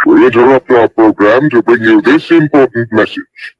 We interrupt our program to bring you this important message.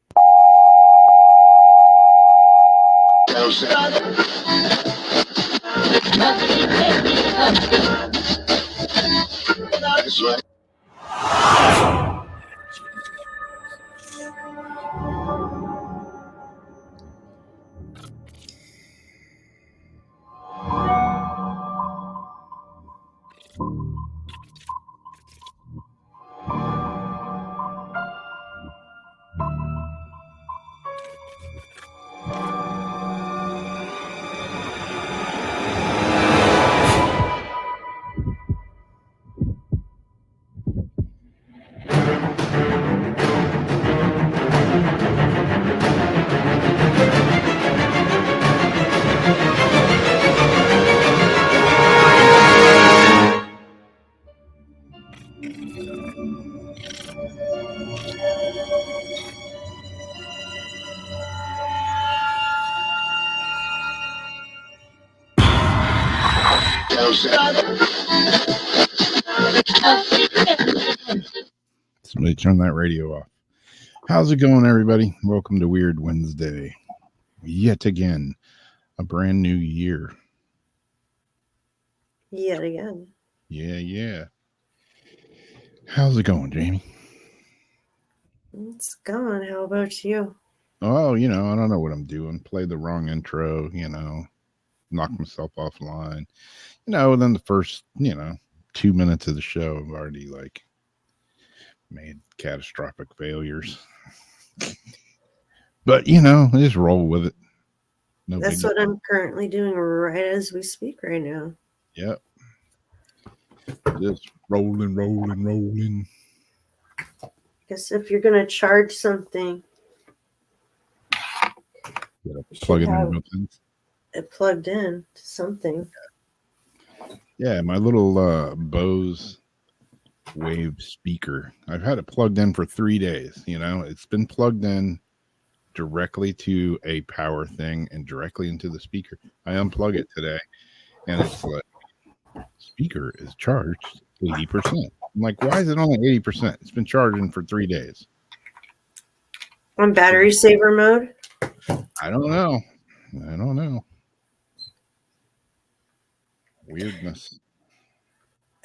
Somebody turn that radio off. How's it going, everybody? Welcome to Weird Wednesday. Yet again, a brand new year. Yet again. Yeah. How's it going, Jamie? It's going. How about you? Oh, I don't know what I'm doing. Played the wrong intro, knocked myself offline. Then the first, 2 minutes of the show, I've already made catastrophic failures. But, I just roll with it. That's what I'm currently doing right as we speak right now. Yep. Just rolling. Guess if you're going to charge something, you plug it in. It plugged in to something. Yeah, my little Bose Wave speaker. I've had it plugged in for 3 days. It's been plugged in directly to a power thing and directly into the speaker. I unplug it today, and it's like, speaker is charged 80%. I'm like, why is it only 80%? It's been charging for 3 days. On battery saver mode? I don't know. Weirdness.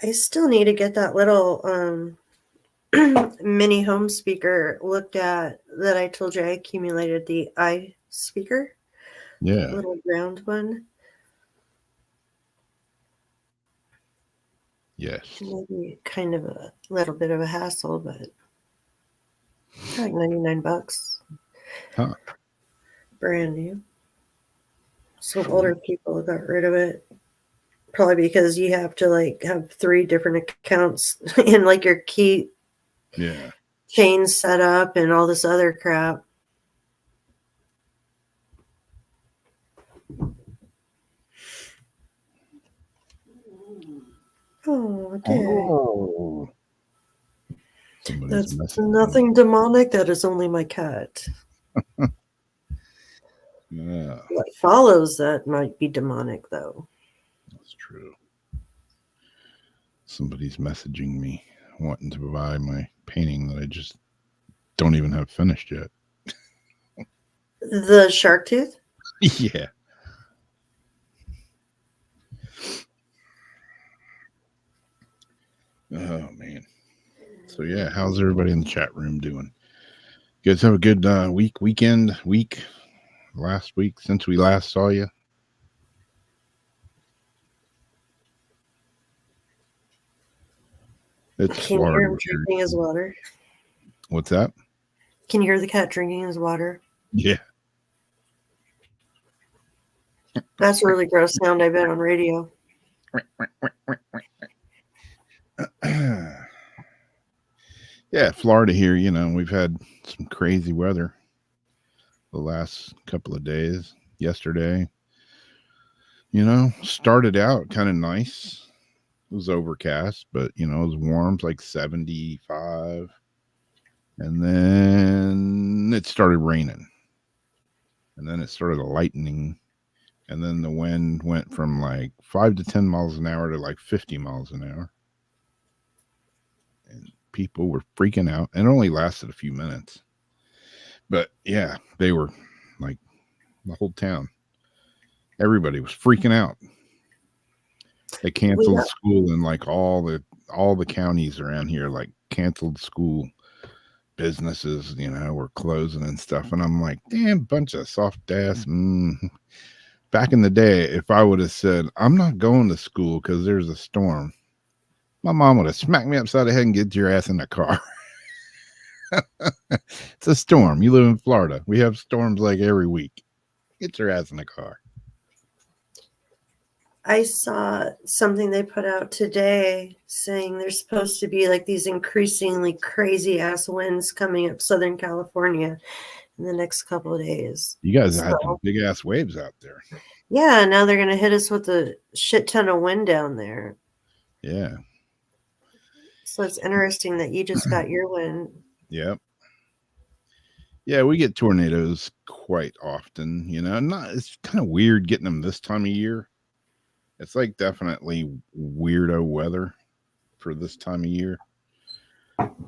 I still need to get that little mini home speaker looked at that I told you I accumulated, the iSpeaker. Yeah. Little round one. Yes. Maybe kind of a little bit of a hassle, but like $99. Huh. Brand new. Some older people got rid of it. Probably because you have to have 3 different accounts and your key chain set up and all this other crap. Oh, dear. That's nothing demonic. That is only my cat. Yeah. What follows that might be demonic, though. That's true. Somebody's messaging me wanting to buy my painting that I just don't even have finished yet. The shark tooth? Yeah. Oh, man. So, yeah, how's everybody in the chat room doing? You guys have a good week last week since we last saw you? It's Can you hear him Florida. drinking his water? What's that? Can you hear the cat drinking his water? Yeah. That's a really gross sound, I bet, on radio. Yeah, Florida here, we've had some crazy weather the last couple of days. Yesterday, started out kind of nice. It was overcast, but, it was warm, like 75. And then it started raining. And then it started lightning. And then the wind went from 5 to 10 miles an hour to 50 miles an hour. And people were freaking out. And it only lasted a few minutes. But yeah, they were like the whole town. Everybody was freaking out. They canceled school in like all the counties around here, like canceled school. Businesses, were closing and stuff. And I'm like, damn, bunch of soft ass. Back in the day, if I would have said, I'm not going to school because there's a storm, my mom would have smacked me upside the head and get your ass in the car. It's a storm. You live in Florida. We have storms like every week. Get your ass in the car. I saw something they put out today saying there's supposed to be like these increasingly crazy ass winds coming up Southern California in the next couple of days. You guys had some big ass waves out there. Yeah, now they're going to hit us with a shit ton of wind down there. Yeah. So it's interesting that you just got your wind. Yep. Yeah, we get tornadoes quite often, it's kind of weird getting them this time of year. It's like definitely weirdo weather for this time of year.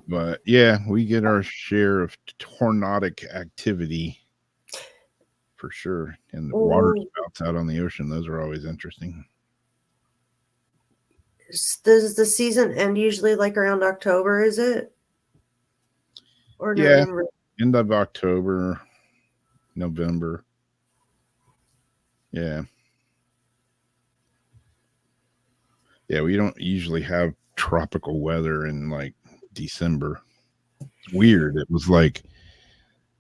But yeah, we get our share of tornadic activity for sure. And the water spouts out on the ocean, those are always interesting. Does the season end usually like around October, is it? Or November? Yeah, end of October, November. Yeah. Yeah, we don't usually have tropical weather in like December. It's weird. It was like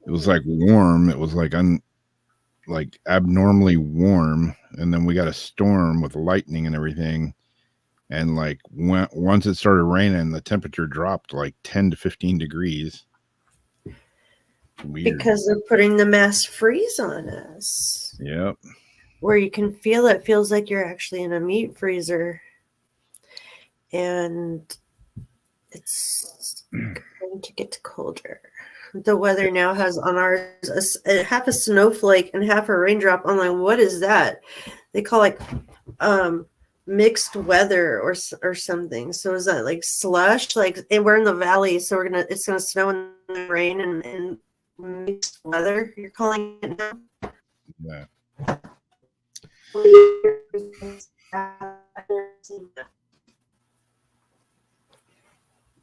warm. It was like abnormally warm, and then we got a storm with lightning and everything. And like once it started raining, the temperature dropped like 10 to 15 degrees. Weird. Because they're putting the mass freeze on us. Yep. Where you can feel it feels like you're actually in a meat freezer. And it's going to get colder. The weather now has on ours half a snowflake and half a raindrop. I'm like, what is that? They call it mixed weather or something. So is that like slush? Like, and we're in the valley, so it's gonna snow and rain and mixed weather. You're calling it now? Yeah.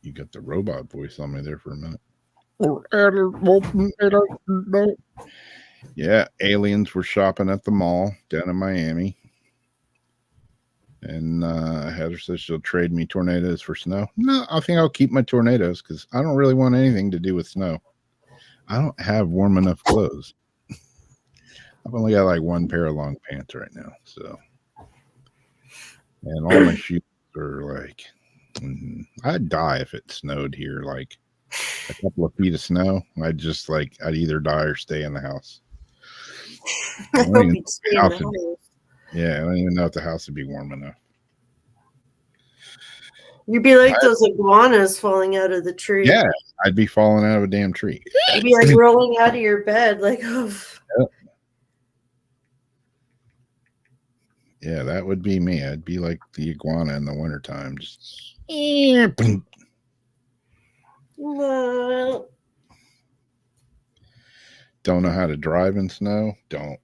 You got the robot voice on me there for a minute. Yeah, aliens were shopping at the mall down in Miami. And Heather says she'll trade me tornadoes for snow. No, I think I'll keep my tornadoes because I don't really want anything to do with snow. I don't have warm enough clothes. I've only got like one pair of long pants right now. So, and all my shoes are like, I'd die if it snowed here. Like a couple of feet of snow, I'd either die or stay in the house. I hope you'd stay in the house. Yeah, I don't even know if the house would be warm enough. You'd be like those iguanas falling out of the tree. Yeah, I'd be falling out of a damn tree. You'd be like rolling out of your bed, like, oh. Yep. Yeah, that would be me. I'd be like the iguana in the wintertime. Just don't know how to drive in snow. Don't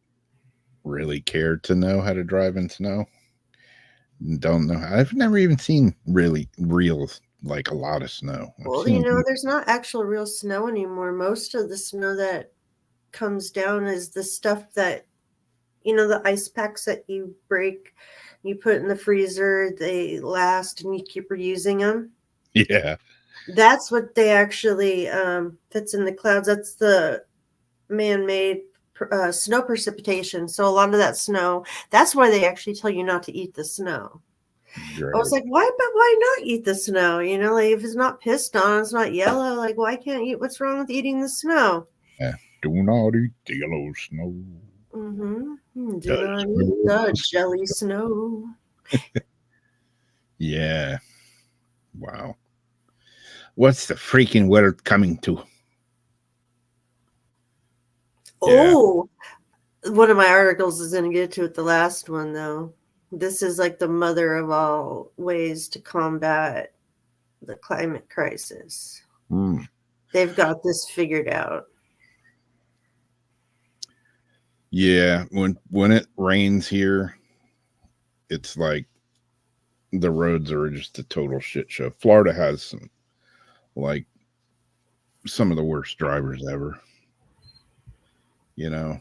really care to know how to drive in snow. Don't know. I've never even seen real like a lot of snow. Well, there's not actual real snow anymore. Most of the snow that comes down is the stuff that, the ice packs that you break, you put in the freezer, they last and you keep reusing them. Yeah. That's what they actually, that's in the clouds. That's the man-made snow precipitation. So a lot of that snow, that's why they actually tell you not to eat the snow. Right. I was like, why not eat the snow? Like if it's not pissed on, it's not yellow, like why can't you, what's wrong with eating the snow? Yeah. Do not eat the yellow snow. Mm-hmm. Do not eat the jelly snow. Yeah. Wow. What's the freaking weather coming to? Oh, yeah. One of my articles is going to get to it, the last one, though. This is like the mother of all ways to combat the climate crisis. Mm. They've got this figured out. Yeah, when it rains here, it's like the roads are just a total shit show. Florida has some of the worst drivers ever. You know,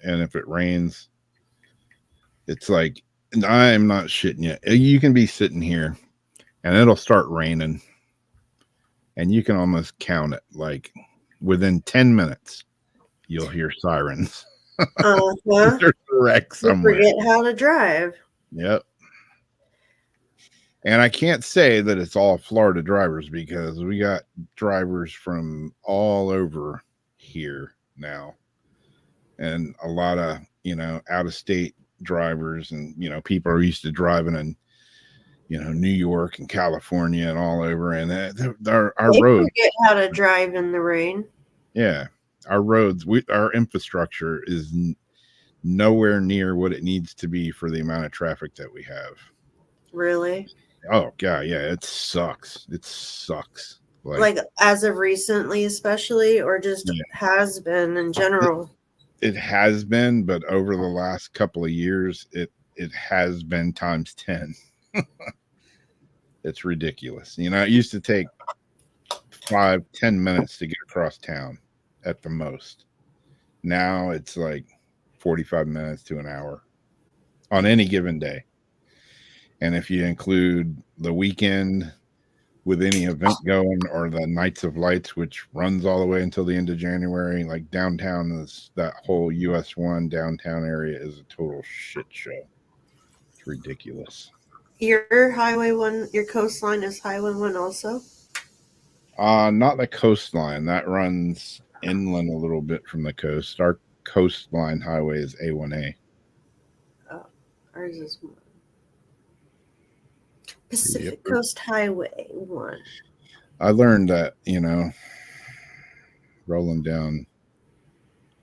and if it rains, it's like, and I'm not shitting you. You can be sitting here and it'll start raining and you can almost count it. Like within 10 minutes, you'll hear sirens. Uh-huh. There's a wreck You somewhere. forget how to drive. Yep. And I can't say that it's all Florida drivers because we got drivers from all over here now. And a lot of, out of state drivers and, people are used to driving in, New York and California and all over. And our They roads, forget how to drive in the rain. yeah, our roads, our infrastructure is nowhere near what it needs to be for the amount of traffic that we have. Really? Oh god, yeah, it sucks. It sucks. Like as of recently, especially, or just has been in general. It has been, but over the last couple of years, it has been times 10. It's ridiculous. It used to take 5-10 minutes to get across town at the most. Now it's like 45 minutes to an hour on any given day. And if you include the weekend with any event going or the Nights of Lights, which runs all the way until the end of January, like downtown is that whole US 1 downtown area is a total shit show. It's ridiculous. Your Highway 1, your coastline is Highway 1 also? Not the coastline. That runs inland a little bit from the coast. Our coastline highway is A1A. Oh, ours is Pacific Coast Highway 1. I learned that, rolling down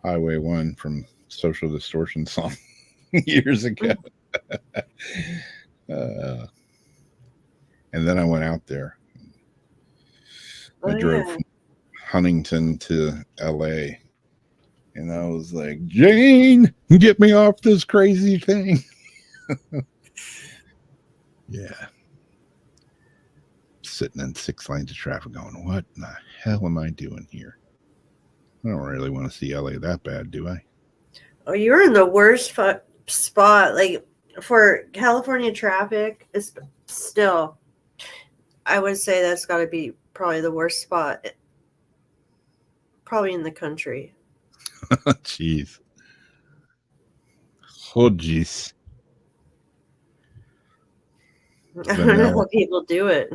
Highway 1 from Social Distortion song years ago. And then I went out there. I drove from Huntington to LA. And I was like, Jane, get me off this crazy thing. Yeah. Sitting in 6 lanes of traffic going, what in the hell am I doing here? I don't really want to see LA that bad, do I? Oh, you're in the worst spot. Like for California traffic, is still, I would say that's got to be probably the worst spot, probably in the country. Jeez. Oh, jeez. I don't know how people do it.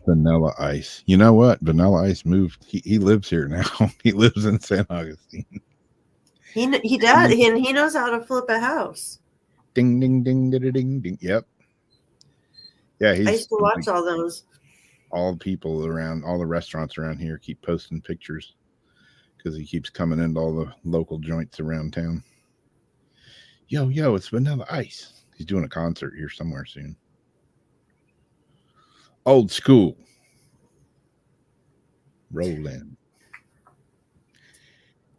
Vanilla Ice. You know what? Vanilla Ice moved. He lives here now. He lives in San Augustine. He does, and he knows how to flip a house. Ding, ding, ding, ding, ding, ding. Yep. Yeah, I used to watch all those. All the people around, all the restaurants around here keep posting pictures because he keeps coming into all the local joints around town. Yo, it's Vanilla Ice. He's doing a concert here somewhere soon. Old school. Roll in.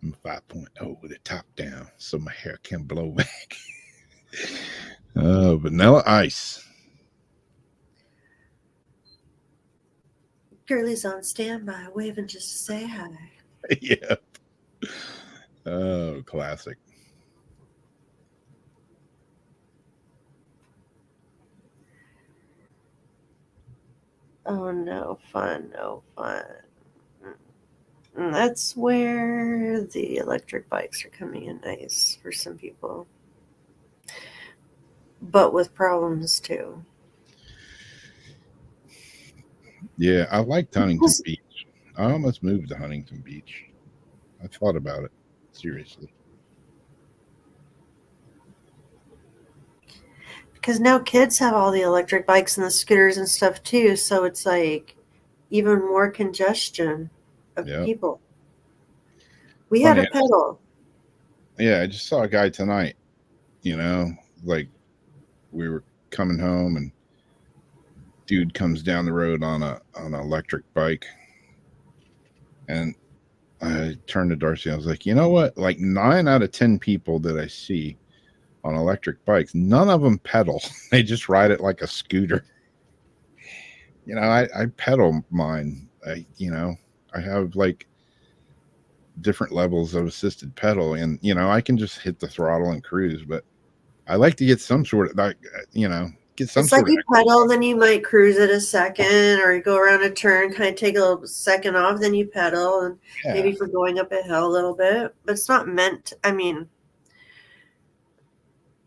I'm 5.0 with the top down so my hair can blow back. Oh, Vanilla Ice. Girlie's on standby, waving just to say hi. Yeah. Oh, classic. Oh, no fun. That's where the electric bikes are coming in nice for some people. But with problems too. Yeah, I liked Huntington Beach. I almost moved to Huntington Beach. I thought about it. Seriously. Because now kids have all the electric bikes and the scooters and stuff too. So it's like even more congestion of people. We had a pedal. Yeah, I just saw a guy tonight, like we were coming home and dude comes down the road on an electric bike, and I turned to Darcy. I was like, you know what? Like 9 out of 10 people that I see on electric bikes, none of them pedal. They just ride it like a scooter. I pedal mine. I have like different levels of assisted pedal, and I can just hit the throttle and cruise. But I like to get some sort of get some It's like sort of you pedal, then you might cruise it a second, or you go around a turn, kind of take a little second off, then you pedal, and maybe for going up a hill a little bit. But it's not meant. I mean,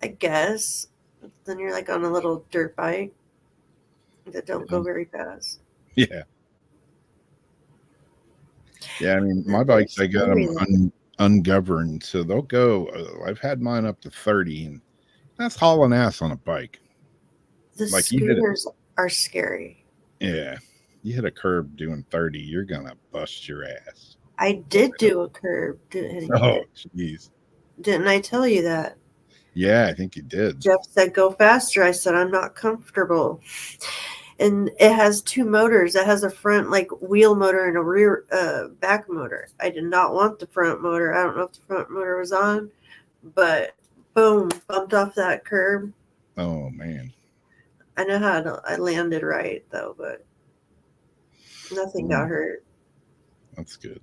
I guess then you're like on a little dirt bike that don't go very fast. Yeah. Yeah, I mean, my bikes, I got them ungoverned, so they'll go. I've had mine up to 30, and that's hauling ass on a bike. The scooters are scary. Yeah, you hit a curb doing 30, you're gonna bust your ass. I did do a curb. Oh, jeez. Didn't I tell you that? Yeah, I think you did. Jeff said, go faster. I said, I'm not comfortable. And it has 2 motors. It has a front wheel motor and a rear back motor. I did not want the front motor. I don't know if the front motor was on, but boom, bumped off that curb. Oh man. I know I landed right though, but nothing got hurt. That's good.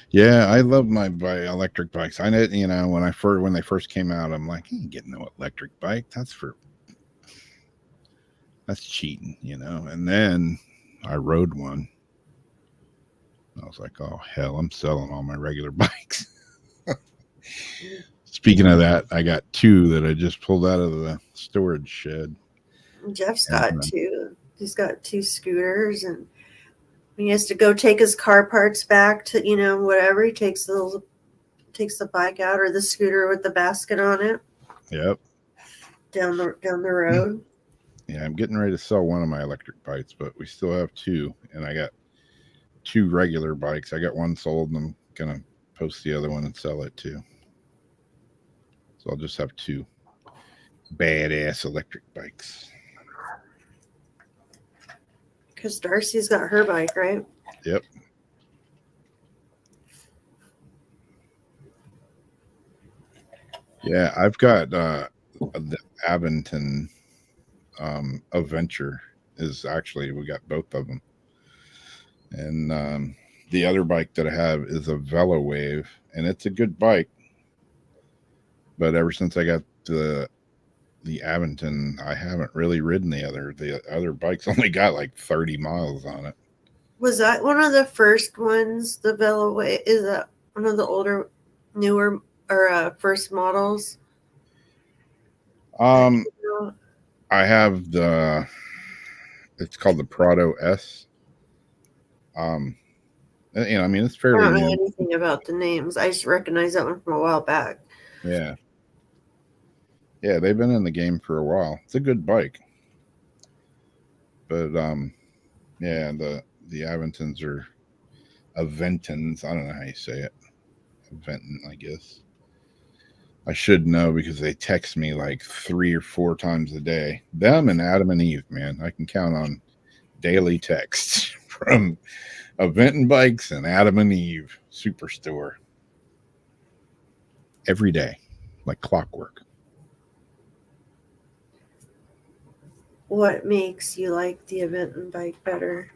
Yeah, I love my electric bikes. I know, when they first came out, I'm like, I ain't getting no electric bike. That's cheating, And then I rode one. I was like, oh hell, I'm selling all my regular bikes. Speaking of that, I got 2 that I just pulled out of the storage shed. Jeff's got 2. He's got 2 scooters, and he has to go take his car parts back to whatever. He takes the bike out, or the scooter with the basket on it. Yep. Down the road. Yeah, I'm getting ready to sell one of my electric bikes, but we still have 2, and I got 2 regular bikes. I got one sold, and I'm gonna post the other one and sell it too. So I'll just have 2 badass electric bikes. Because Darcy's got her bike, right? Yep. Yeah, I've got the Aventine Adventure is actually, we got both of them. And the other bike that I have is a Velo Wave, and it's a good bike. But ever since I got the Aventine, I haven't really ridden the other bikes. Only got like 30 miles on it. Was that one of the first ones? The Velo Wave, is that one of the older, newer, or first models? I have it's called the Prado S. I mean, it's fairly I don't know new. anything about the names. I just recognize that one from a while back. Yeah. Yeah, they've been in the game for a while. It's a good bike. But yeah, the Aventins are Aventins. I don't know how you say it. Aventin, I guess. I should know because they text me like 3 or 4 times a day. Them and Adam and Eve, man. I can count on daily texts from Aventin Bikes and Adam and Eve Superstore. Every day, like clockwork. What makes you like the Aventin bike better?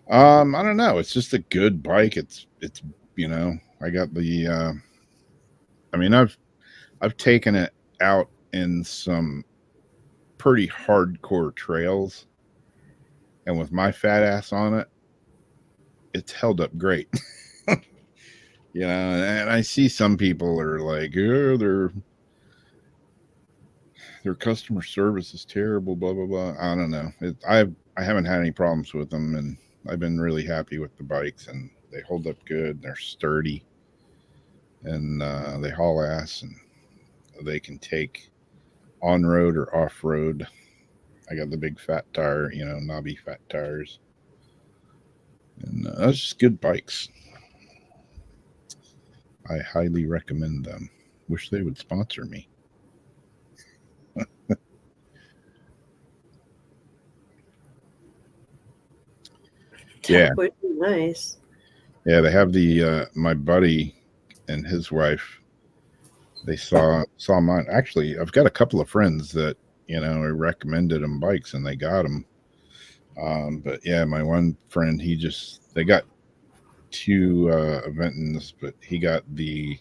I don't know. It's just a good bike. It's I got the I mean, I've taken it out in some pretty hardcore trails, and with my fat ass on it, it's held up great. And I see some people are like, oh, their customer service is terrible, blah blah blah. I don't know. I haven't had any problems with them, and I've been really happy with the bikes, and they hold up good. They're sturdy, and they haul ass, and they can take on road or off road. I got the big fat tire, knobby fat tires, and that's just good bikes. I highly recommend them. Wish they would sponsor me. Yeah. That would be nice. Yeah, they have the my buddy and his wife. They saw mine. Actually, I've got a couple of friends that I recommended them bikes, and they got them. But yeah, my one friend, they got two Aventins, but he got the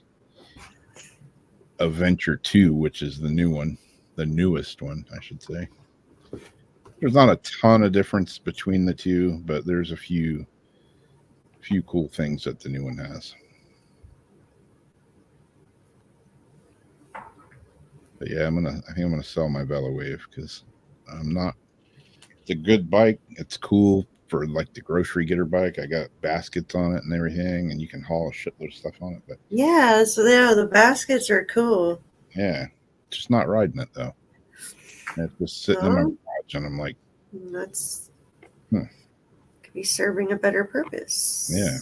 Adventure 2, which is the new one, the newest one, I should say. There's not a ton of difference between the two, but there's a few cool things that the new one has. But yeah, I think I'm gonna sell my Vela Wave because it's a good bike. It's cool for like the grocery getter bike. I got baskets on it and everything, and you can haul a shitload of stuff on it. But yeah, so yeah, the baskets are cool. Yeah, just not riding it though. It's just sitting in my garage, and I'm like, that's could be serving a better purpose. Yeah.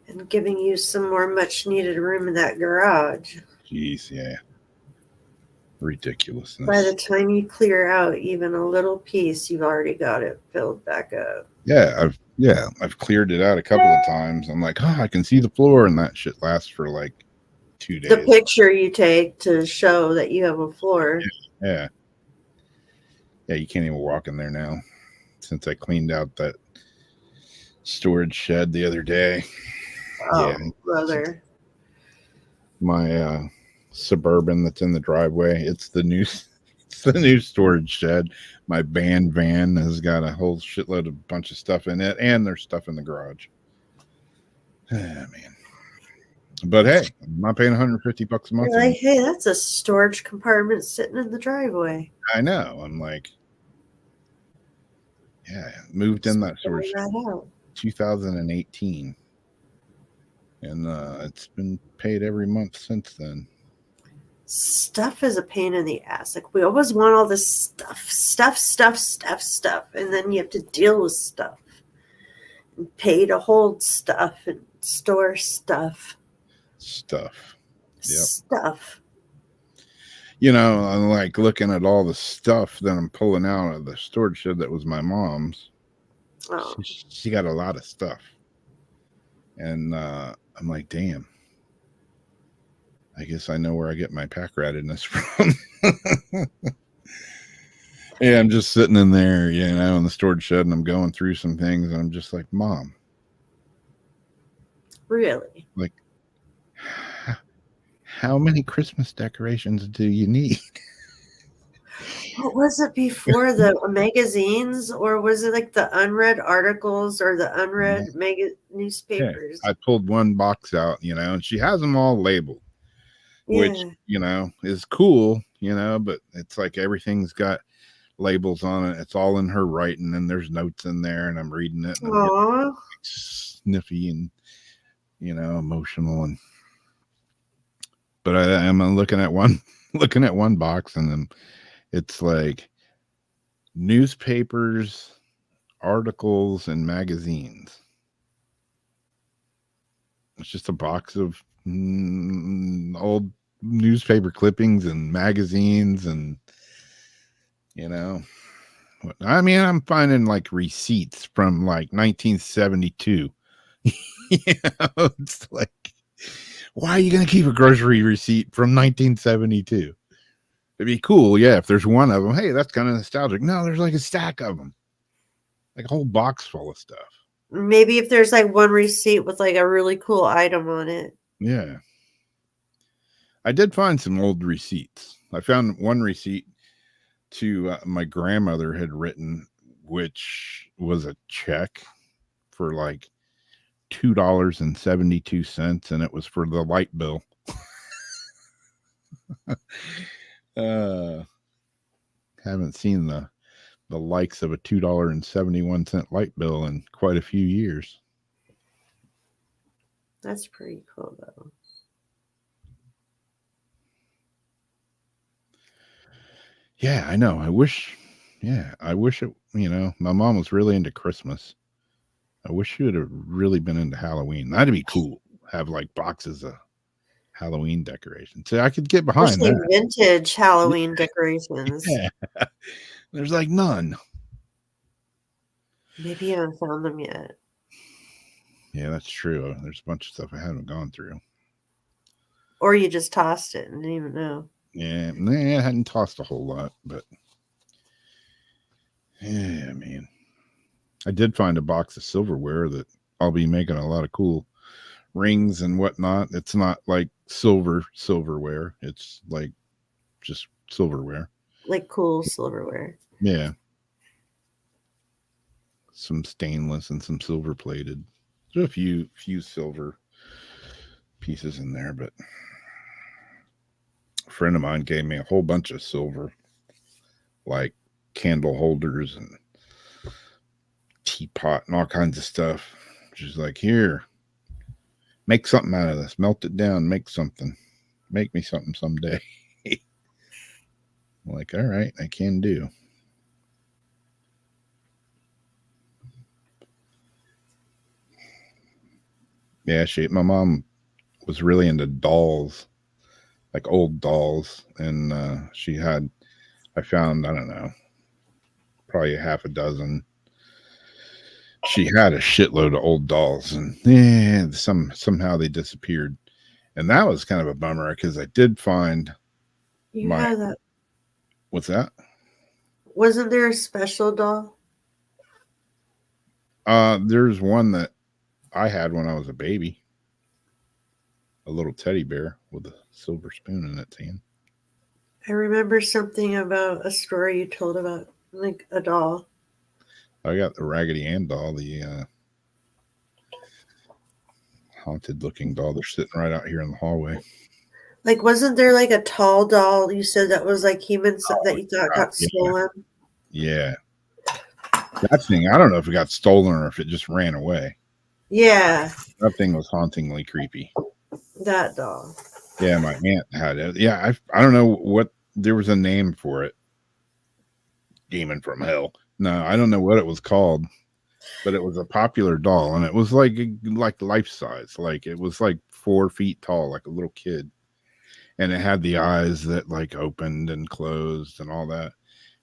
And giving you some more much needed room in that garage. Jeez, yeah. Ridiculousness. By the time you clear out even a little piece, you've already got it filled back up. Yeah, I've cleared it out a couple of times. I'm like, I can see the floor, and that shit lasts for like 2 days. The picture you take to show that you have a floor. Yeah, you can't even walk in there now since I cleaned out that storage shed the other day. Oh, yeah, brother. My Suburban that's in the driveway. It's the new storage shed. My van has got a whole shitload of bunch of stuff in it, and there's stuff in the garage. Man. But hey, I'm not paying $150 a month. You're like, hey, that's a storage compartment sitting in the driveway. I know. I'm like, moved in that storage shed 2018. And it's been paid every month since then. Stuff is a pain in the ass. Like, we always want all this stuff. And then you have to deal with stuff. And pay to hold stuff and store stuff. Stuff. Yep. Stuff. I'm like looking at all the stuff that I'm pulling out of the storage shed that was my mom's. Oh. She got a lot of stuff. And I'm like, damn. I guess I know where I get my pack ratedness from. Yeah, I'm just sitting in there, in the storage shed, and I'm going through some things, and I'm just like, Mom. Really? Like, how many Christmas decorations do you need? What was it before, the magazines, or was it like the unread articles or the unread newspapers? Yeah, I pulled one box out, and she has them all labeled, which, is cool, but it's like everything's got labels on it. It's all in her writing, and there's notes in there, and I'm reading it, and I'm getting, like, sniffy and, emotional. But I'm looking at one box, and then it's like newspapers, articles, and magazines. It's just a box of old newspaper clippings and magazines, and I'm finding like receipts from like 1972. It's like, why are you going to keep a grocery receipt from 1972? It'd be cool, if there's one of them. Hey, that's kind of nostalgic. No, there's like a stack of them, like a whole box full of stuff. Maybe if there's like one receipt with like a really cool item on it. Yeah. I did find some old receipts. I found one receipt to my grandmother had written, which was a check for like $2.72, and it was for the light bill. Haven't seen the likes of a $2.71 light bill in quite a few years. That's pretty cool, though. Yeah, I know. I wish it, my mom was really into Christmas. I wish she would have really been into Halloween. That'd be cool. Have like boxes of Halloween decorations. So I could get behind that. Vintage Halloween decorations. Yeah. There's like none. Maybe you haven't found them yet. Yeah, that's true. There's a bunch of stuff I haven't gone through. Or you just tossed it and didn't even know. Yeah, I hadn't tossed a whole lot, but yeah, man. I did find a box of silverware that I'll be making a lot of cool rings and whatnot. It's not like silverware. It's like just silverware. Like cool silverware. Yeah. Some stainless and some silver plated. There's a few silver pieces in there, but a friend of mine gave me a whole bunch of silver, like candle holders and teapot and all kinds of stuff. She's like, here, make something out of this, melt it down, make something, make me something someday. I'm like, all right, I can do. Yeah, my mom was really into dolls, like old dolls, and I found, I don't know, probably half a dozen. She had a shitload of old dolls, and somehow they disappeared, and that was kind of a bummer because I did find You had that. What's that? Wasn't there a special doll? There's one that I had when I was a baby. A little teddy bear with a silver spoon in its hand. I remember something about a story you told about like a doll. I got the Raggedy Ann doll, the haunted looking doll. They're sitting right out here in the hallway. Like, wasn't there like a tall doll you said that was like human that you thought got stolen? Yeah. That thing, I don't know if it got stolen or if it just ran away. Yeah. That thing was hauntingly creepy. That doll. Yeah, my aunt had it. Yeah, I don't know what, there was a name for it. Demon from Hell. No, I don't know what it was called, but it was a popular doll, and it was like life size. Like it was like 4 feet tall, like a little kid. And it had the eyes that like opened and closed and all that.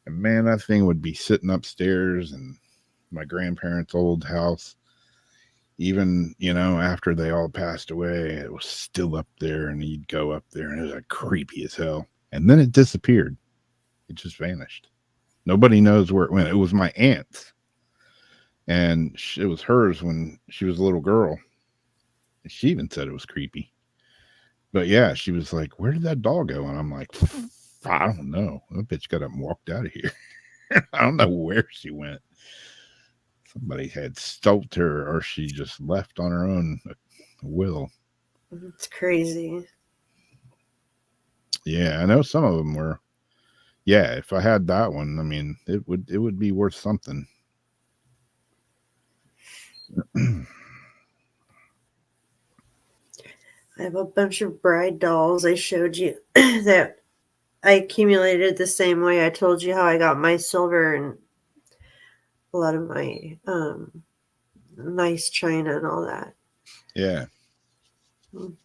And man, that thing would be sitting upstairs in my grandparents' old house. Even, after they all passed away, it was still up there, and you'd go up there and it was like creepy as hell. And then it disappeared. It just vanished. Nobody knows where it went. It was my aunt's. And it was hers when she was a little girl. She even said it was creepy. But yeah, she was like, where did that doll go? And I'm like, I don't know. That bitch got up and walked out of here. I don't know where she went. Somebody had stoked her, or she just left on her own will. It's crazy. Yeah, I know some of them were. Yeah, if I had that one, I mean, it would be worth something. I have a bunch of bride dolls I showed you that I accumulated the same way. I told you how I got my silver and a lot of my nice china and all that. Yeah.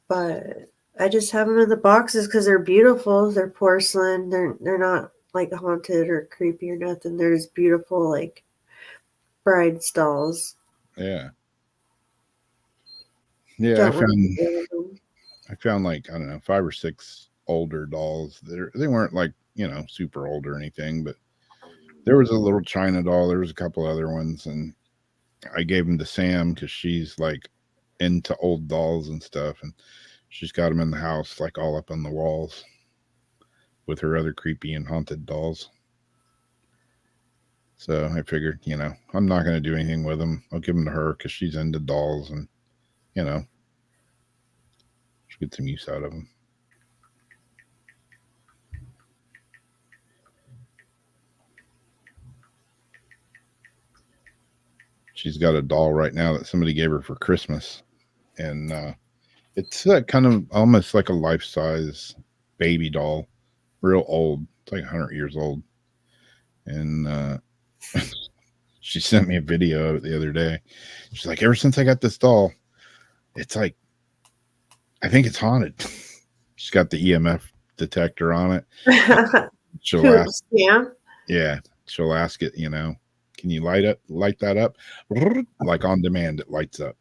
But I just have them in the boxes because they're beautiful. They're porcelain. They're not like haunted or creepy or nothing. They're just beautiful, like bride dolls. Yeah. Yeah, I found like, I don't know, 5 or 6 older dolls. They weren't like, super old or anything, but there was a little China doll. There was a couple other ones, and I gave them to Sam because she's like into old dolls and stuff, and she's got them in the house, like all up on the walls with her other creepy and haunted dolls. So I figured, I'm not going to do anything with them. I'll give them to her because she's into dolls, and she'll get some use out of them. She's got a doll right now that somebody gave her for Christmas, and it's kind of almost like a life-size baby doll, real old. It's like 100 years old, and she sent me a video of it the other day. She's like, ever since I got this doll, it's like, I think it's haunted. She's got the EMF detector on it. She'll ask, yeah. Yeah, she'll ask it, can can you light that up? Like on demand, it lights up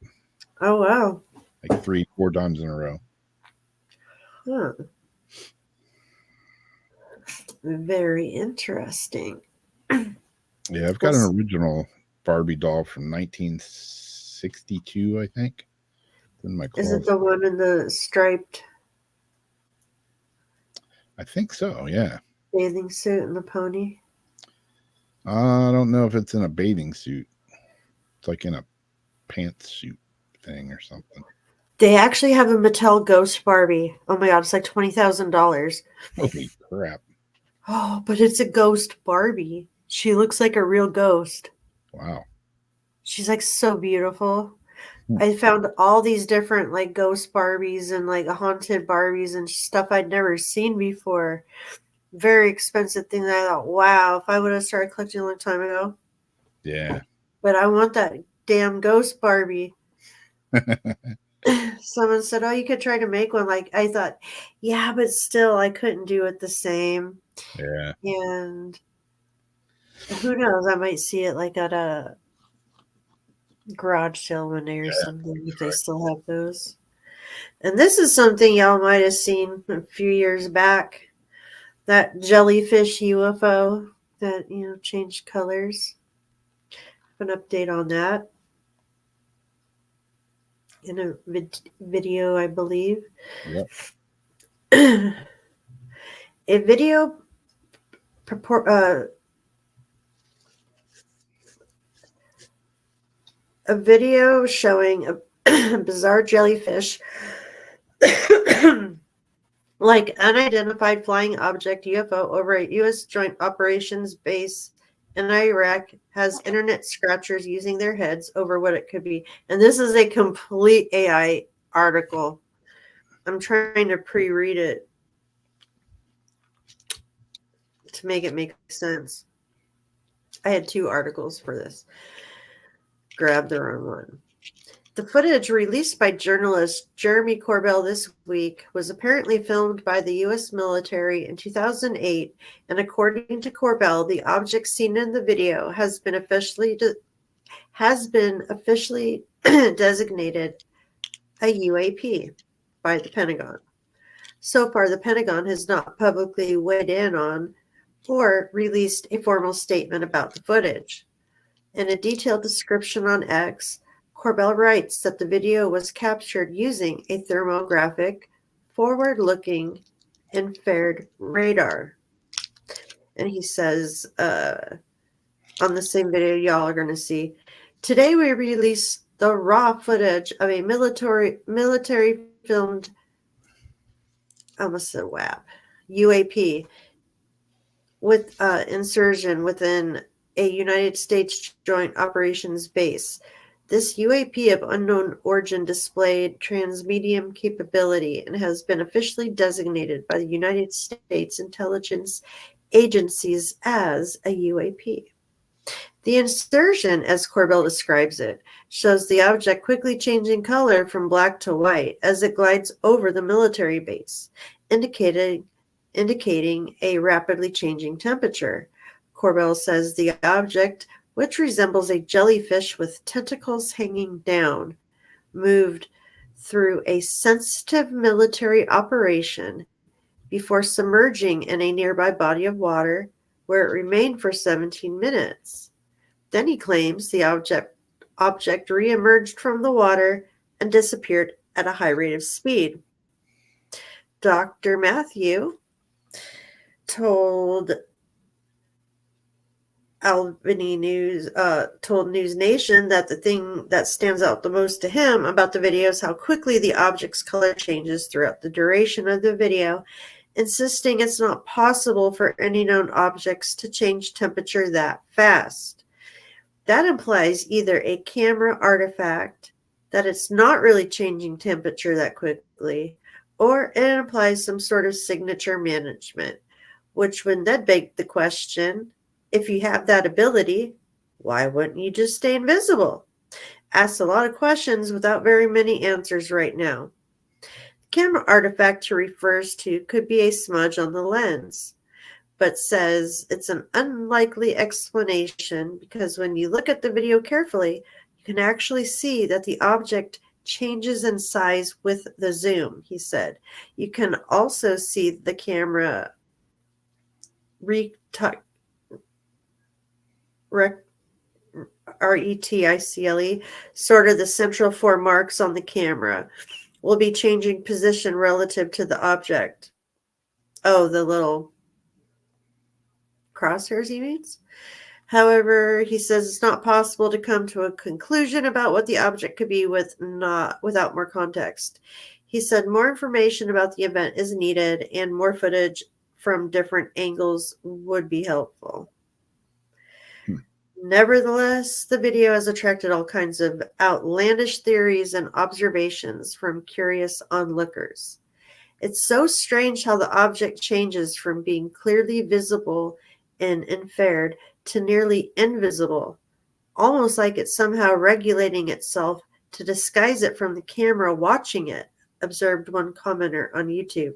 Oh, wow. like 3-4 times in a row. Huh. Very interesting. Yeah, I've got an original Barbie doll from 1962, I think. In my Is it closet. the one in the striped I think so, yeah. bathing suit and the pony? I don't know if it's in a bathing suit. It's like in a pantsuit thing or something. They actually have a Mattel Ghost Barbie. Oh my god, it's like $20,000. Holy crap. Oh, but it's a ghost Barbie. She looks like a real ghost. Wow. She's like so beautiful. Hmm. I found all these different like ghost Barbies and like haunted Barbies and stuff I'd never seen before. Very expensive thing that I thought, wow, if I would have started collecting a long time ago. Yeah. But I want that damn ghost Barbie. Someone said, oh, you could try to make one. Like, I thought, yeah, but still, I couldn't do it the same. Yeah. And who knows? I might see it like at a garage sale one day or something if they still have those. And this is something y'all might have seen a few years back. That jellyfish UFO that, changed colors. An update on that in a video, I believe. Yep. A video showing a bizarre jellyfish like unidentified flying object UFO over a U.S. Joint Operations Base in Iraq has internet scratchers using their heads over what it could be. And this is a complete AI article. I'm trying to pre-read it to make it make sense. I had 2 articles for this. Grabbed the wrong one. The footage released by journalist Jeremy Corbell this week was apparently filmed by the U.S. military in 2008, and according to Corbell, the object seen in the video has been officially designated a UAP by the Pentagon. So far, the Pentagon has not publicly weighed in on or released a formal statement about the footage. In a detailed description on X, Corbell writes that the video was captured using a thermographic, forward-looking infrared radar. And he says on the same video y'all are going to see, today we released the raw footage of a military filmed, I almost said WAP, UAP, with insertion within a United States Joint Operations Base. This UAP of unknown origin displayed transmedium capability and has been officially designated by the United States intelligence agencies as a UAP. The insertion, as Corbell describes it, shows the object quickly changing color from black to white as it glides over the military base, indicating a rapidly changing temperature. Corbell says the object, which resembles a jellyfish with tentacles hanging down, moved through a sensitive military operation before submerging in a nearby body of water where it remained for 17 minutes. Then he claims the object reemerged from the water and disappeared at a high rate of speed. Dr. Matthew told Albany News, told News Nation that the thing that stands out the most to him about the video is how quickly the object's color changes throughout the duration of the video, insisting it's not possible for any known objects to change temperature that fast. That implies either a camera artifact, that it's not really changing temperature that quickly, or it implies some sort of signature management, which would then beg the question, if you have that ability, why wouldn't you just stay invisible? Asks a lot of questions without very many answers right now. The camera artifact he refers to could be a smudge on the lens, but says it's an unlikely explanation because when you look at the video carefully, you can actually see that the object changes in size with the zoom, he said. You can also see the camera reticle, sort of the central four marks on the camera, will be changing position relative to the object. Oh, the little crosshairs, he means? However, he says it's not possible to come to a conclusion about what the object could be without more context. He said more information about the event is needed and more footage from different angles would be helpful. Nevertheless, the video has attracted all kinds of outlandish theories and observations from curious onlookers. It's so strange how the object changes from being clearly visible and infrared to nearly invisible, almost like it's somehow regulating itself to disguise it from the camera watching it, observed one commenter on YouTube.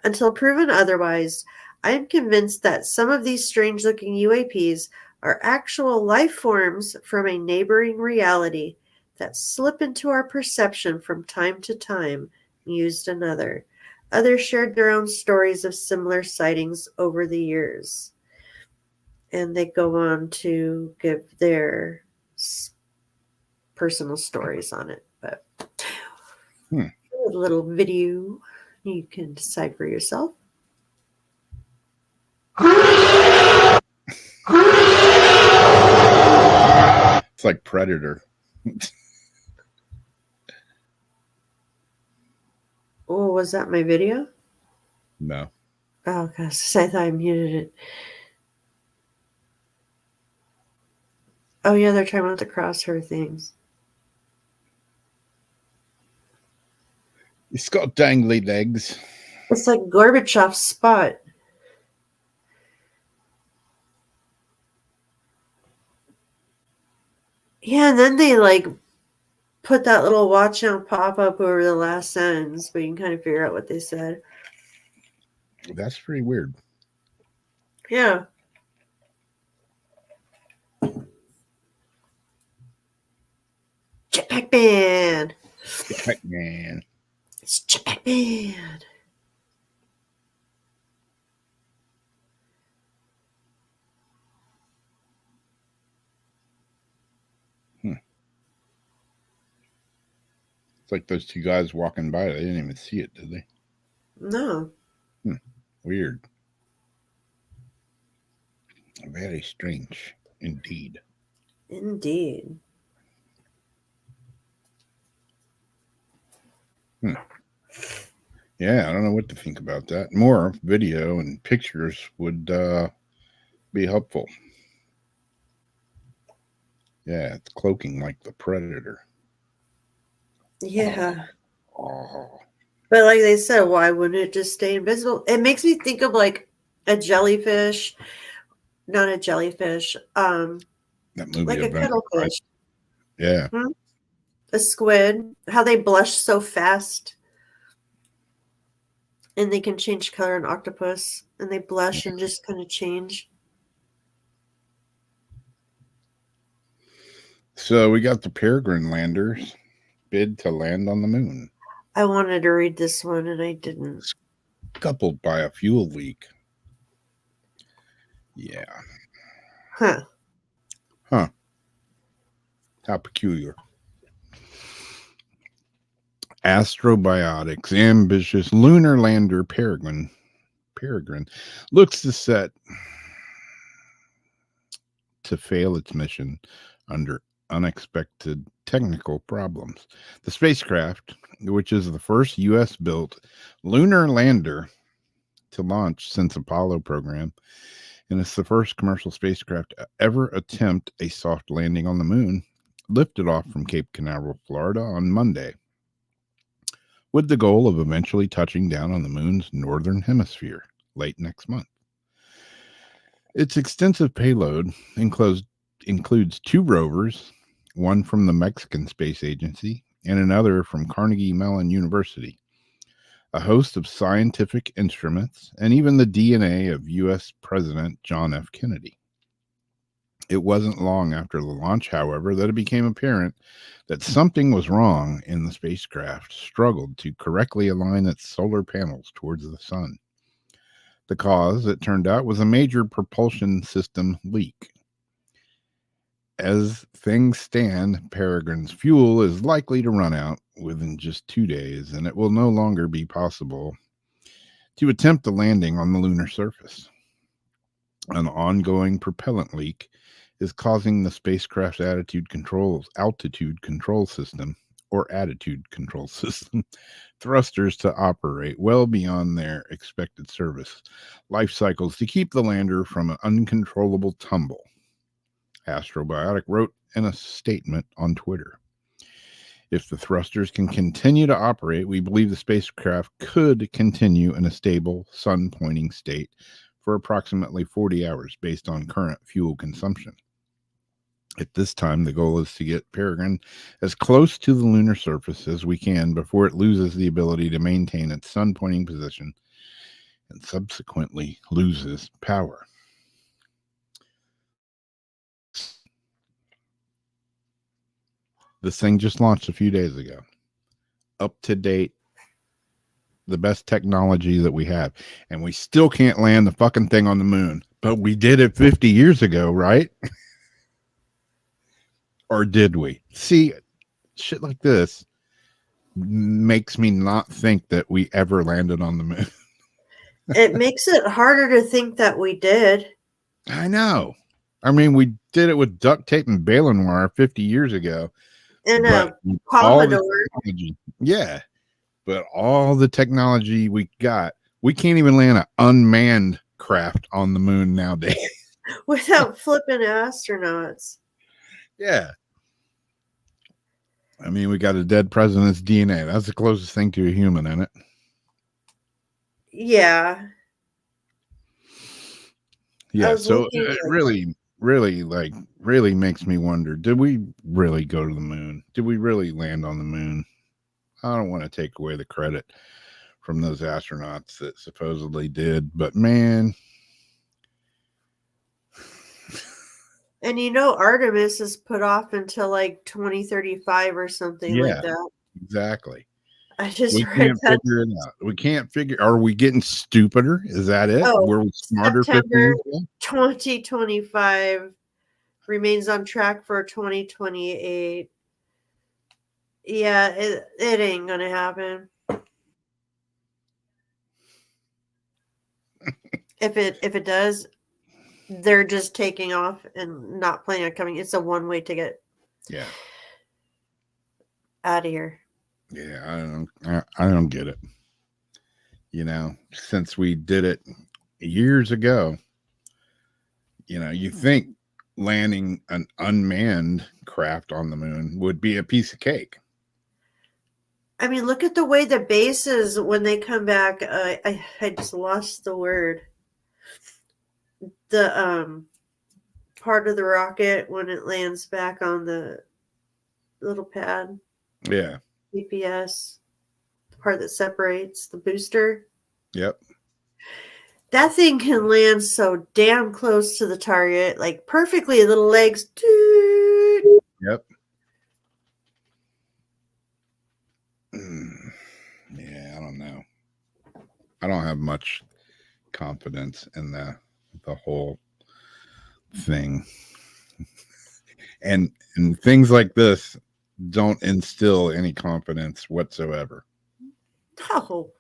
Until proven otherwise, I am convinced that some of these strange-looking UAPs are actual life forms from a neighboring reality that slip into our perception from time to time, mused another. Others shared their own stories of similar sightings over the years. And they go on to give their personal stories on it. But a little video, you can decide for yourself. It's like Predator. Oh, was that my video? No. Oh, gosh, I thought I muted it. Oh, yeah, they're talking about the crosshair things. It's got dangly legs. It's like Gorbachev's spot. Yeah, and then they like put that little watch out pop up over the last sentence, but you can kind of figure out what they said. That's pretty weird. Yeah. Jetpack Man. Jetpack Man. It's Jetpack Man. It's like those two guys walking by. They didn't even see it, did they? No. Weird. Very strange indeed. Indeed. Yeah, I don't know what to think about that. More video and pictures would be helpful. Yeah, it's cloaking like the Predator. Yeah. Oh. But like they said, why wouldn't it just stay invisible? It makes me think of like a jellyfish. Not a jellyfish. That movie like a event, cuttlefish. Yeah. A squid. How they blush so fast. And they can change color, an octopus. And they blush and just kind of change. So we got the Peregrine landers bid to land on the moon. I wanted to read this one and I didn't. Coupled by a fuel leak. Yeah. Huh. How peculiar. Astrobiotics ambitious lunar lander Peregrine looks to set to fail its mission under unexpected technical problems. The spacecraft, which is the first U.S.-built lunar lander to launch since Apollo program, and it's the first commercial spacecraft to ever attempt a soft landing on the moon, lifted off from Cape Canaveral, Florida on Monday, with the goal of eventually touching down on the moon's northern hemisphere late next month. Its extensive payload includes 2 rovers, one from the Mexican Space Agency and another from Carnegie Mellon University. a host of scientific instruments, and even the DNA of U.S. President John F. Kennedy. It wasn't long after the launch, however, that it became apparent that something was wrong and the spacecraft struggled to correctly align its solar panels towards the sun. The cause, it turned out, was a major propulsion system leak. As things stand, Peregrine's fuel is likely to run out within just 2 days, and it will no longer be possible to attempt a landing on the lunar surface. An ongoing propellant leak is causing the spacecraft's altitude control system thrusters to operate well beyond their expected service life cycles to keep the lander from an uncontrollable tumble, Astrobiotic wrote in a statement on Twitter. If the thrusters can continue to operate, we believe the spacecraft could continue in a stable, sun-pointing state for approximately 40 hours based on current fuel consumption. At this time, the goal is to get Peregrine as close to the lunar surface as we can before it loses the ability to maintain its sun-pointing position and subsequently loses power. This thing just launched a few days ago. Up to date, the best technology that we have. And we still can't land the fucking thing on the moon. But we did it 50 years ago, right? Or did we? See, shit like this makes me not think that we ever landed on the moon. It makes it harder to think that we did. I know. I mean, we did it with duct tape and baling wire 50 years ago. And but Commodore. Yeah. But all the technology we got, we can't even land an unmanned craft on the moon nowadays. Without flipping astronauts. Yeah. I mean, we got a dead president's DNA. That's the closest thing to a human, isn't it? Yeah. Yeah. So it really makes me wonder, did we really go to the moon? Did we really land on the moon? I don't want to take away the credit from those astronauts that supposedly did, but man. And Artemis is put off until like 2035 or something like that. Exactly. I just we can't figure it out. We can't figure. Are we getting stupider? Is that it? Oh, were we smarter? September 2025 remains on track for 2028. Yeah, it ain't gonna happen. If it does, they're just taking off and not planning on coming. It's a one-way ticket. Yeah. Out of here. Yeah, I don't get it. Since we did it years ago, you think landing an unmanned craft on the moon would be a piece of cake. I mean, look at the way the bases, when they come back, I just lost the word. The part of the rocket when it lands back on the little pad. Yeah. GPS, the part that separates the booster. Yep. That thing can land so damn close to the target, like perfectly, little legs. Yep. Yeah, I don't know. I don't have much confidence in the whole thing. and things like this don't instill any confidence whatsoever. No.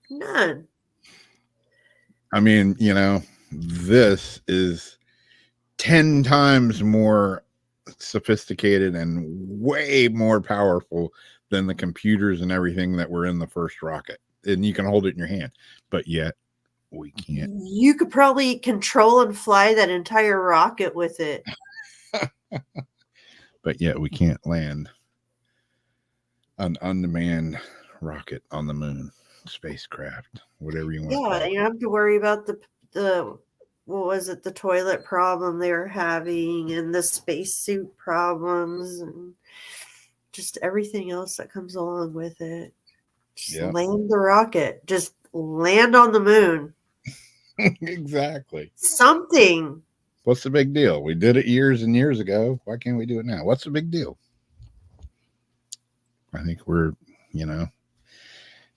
None. I mean, this is 10 times more sophisticated and way more powerful than the computers and everything that were in the first rocket. And you can hold it in your hand, but yet we can't. You could probably control and fly that entire rocket with it. But yet we can't land an unmanned rocket on the moon, spacecraft, whatever you want to call it. Yeah, you have to worry about the what was it, the toilet problem they were having and the spacesuit problems and just everything else that comes along with it. Just Yeah. land the rocket. Just land on the moon. Exactly. Something. What's the big deal? We did it years and years ago. Why can't we do it now? What's the big deal? I think we're,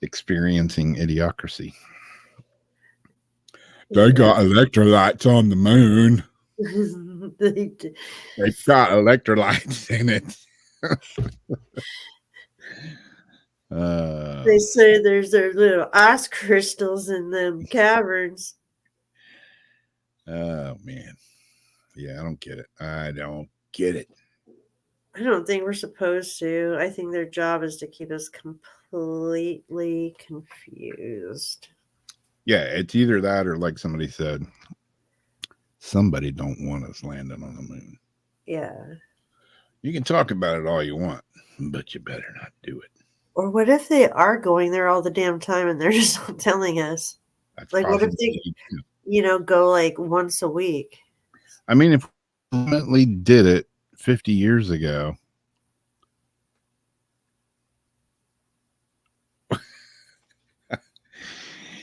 experiencing idiocracy. They got electrolytes on the moon. They've got electrolytes in it. They say there's little ice crystals in them caverns. Oh, man. Yeah, I don't get it. I don't get it. I don't think we're supposed to. I think their job is to keep us completely confused. Yeah, it's either that or, like somebody said, somebody don't want us landing on the moon. Yeah. You can talk about it all you want, but you better not do it. Or what if they are going there all the damn time and they're just not telling us? That's like, what if they, go like once a week? I mean, if we ultimately did it 50 years ago,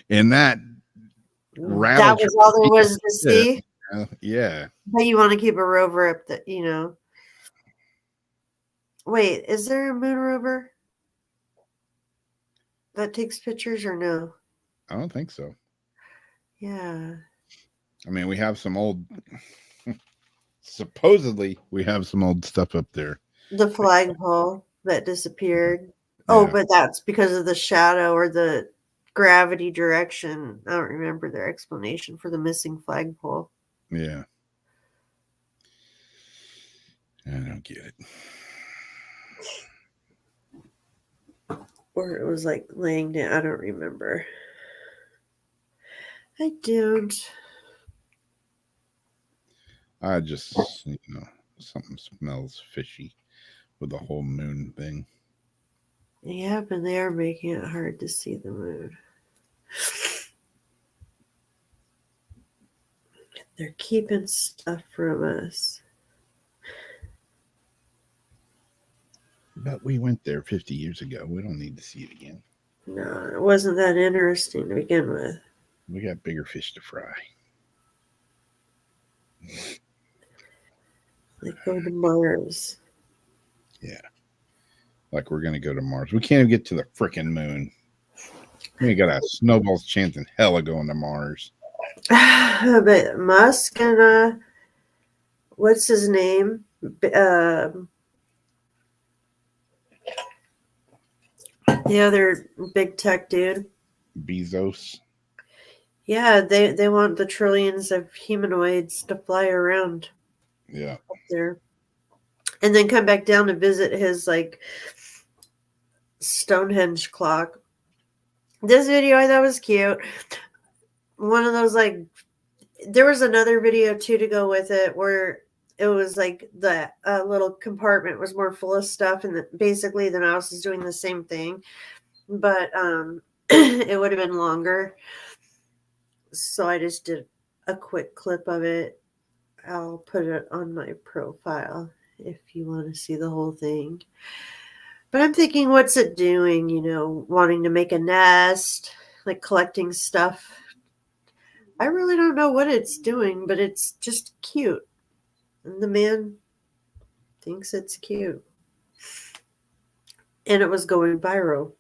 and that was all there was to see. Yeah. But you want to keep a rover up the, Wait, is there a moon rover that takes pictures or no? I don't think so. Yeah. I mean, we have some old, supposedly we have some old stuff up there. The flagpole that disappeared. Yeah. Oh, but that's because of the shadow or the gravity direction. I don't remember their explanation for the missing flagpole. Yeah. I don't get it. Or it was like laying down. I don't remember. I don't. I just, something smells fishy with the whole moon thing. Yeah, but they are making it hard to see the moon. They're keeping stuff from us. But we went there 50 years ago. We don't need to see it again. No, it wasn't that interesting to begin with. We got bigger fish to fry. Like going to Mars. Yeah. Like we're going to go to Mars. We can't even get to the frickin' moon. We ain't got a snowball's chance in hell of going to Mars. But Musk and, what's his name? The other big tech dude. Bezos. Yeah, they want the trillions of humanoids to fly around. Yeah. Up there. And then come back down to visit his, Stonehenge clock. This video I thought was cute. One of those, there was another video too to go with it where it was like the little compartment was more full of stuff, and basically the mouse is doing the same thing, but it would have been longer. So I just did a quick clip of it. I'll put it on my profile if you want to see the whole thing. But I'm thinking, what's it doing? Wanting to make a nest, like collecting stuff. I really don't know what it's doing, but it's just cute. And the man thinks it's cute. And it was going viral.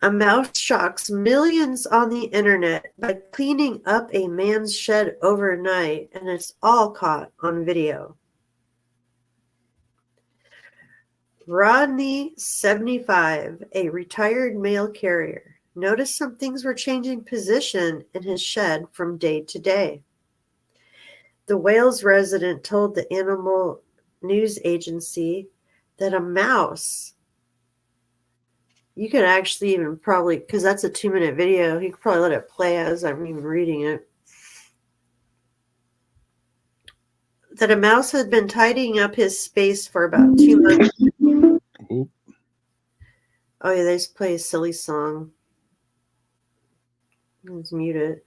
A mouse shocks millions on the internet by cleaning up a man's shed overnight, and it's all caught on video. Rodney, 75, a retired mail carrier, noticed some things were changing position in his shed from day to day. The Wales resident told the animal news agency that a mouse, you could actually even probably, because that's a 2-minute video, you could probably let it play as I'm even reading it, that a mouse had been tidying up his space for about 2 months. Oop. Oh yeah, they just play a silly song. Let's mute it.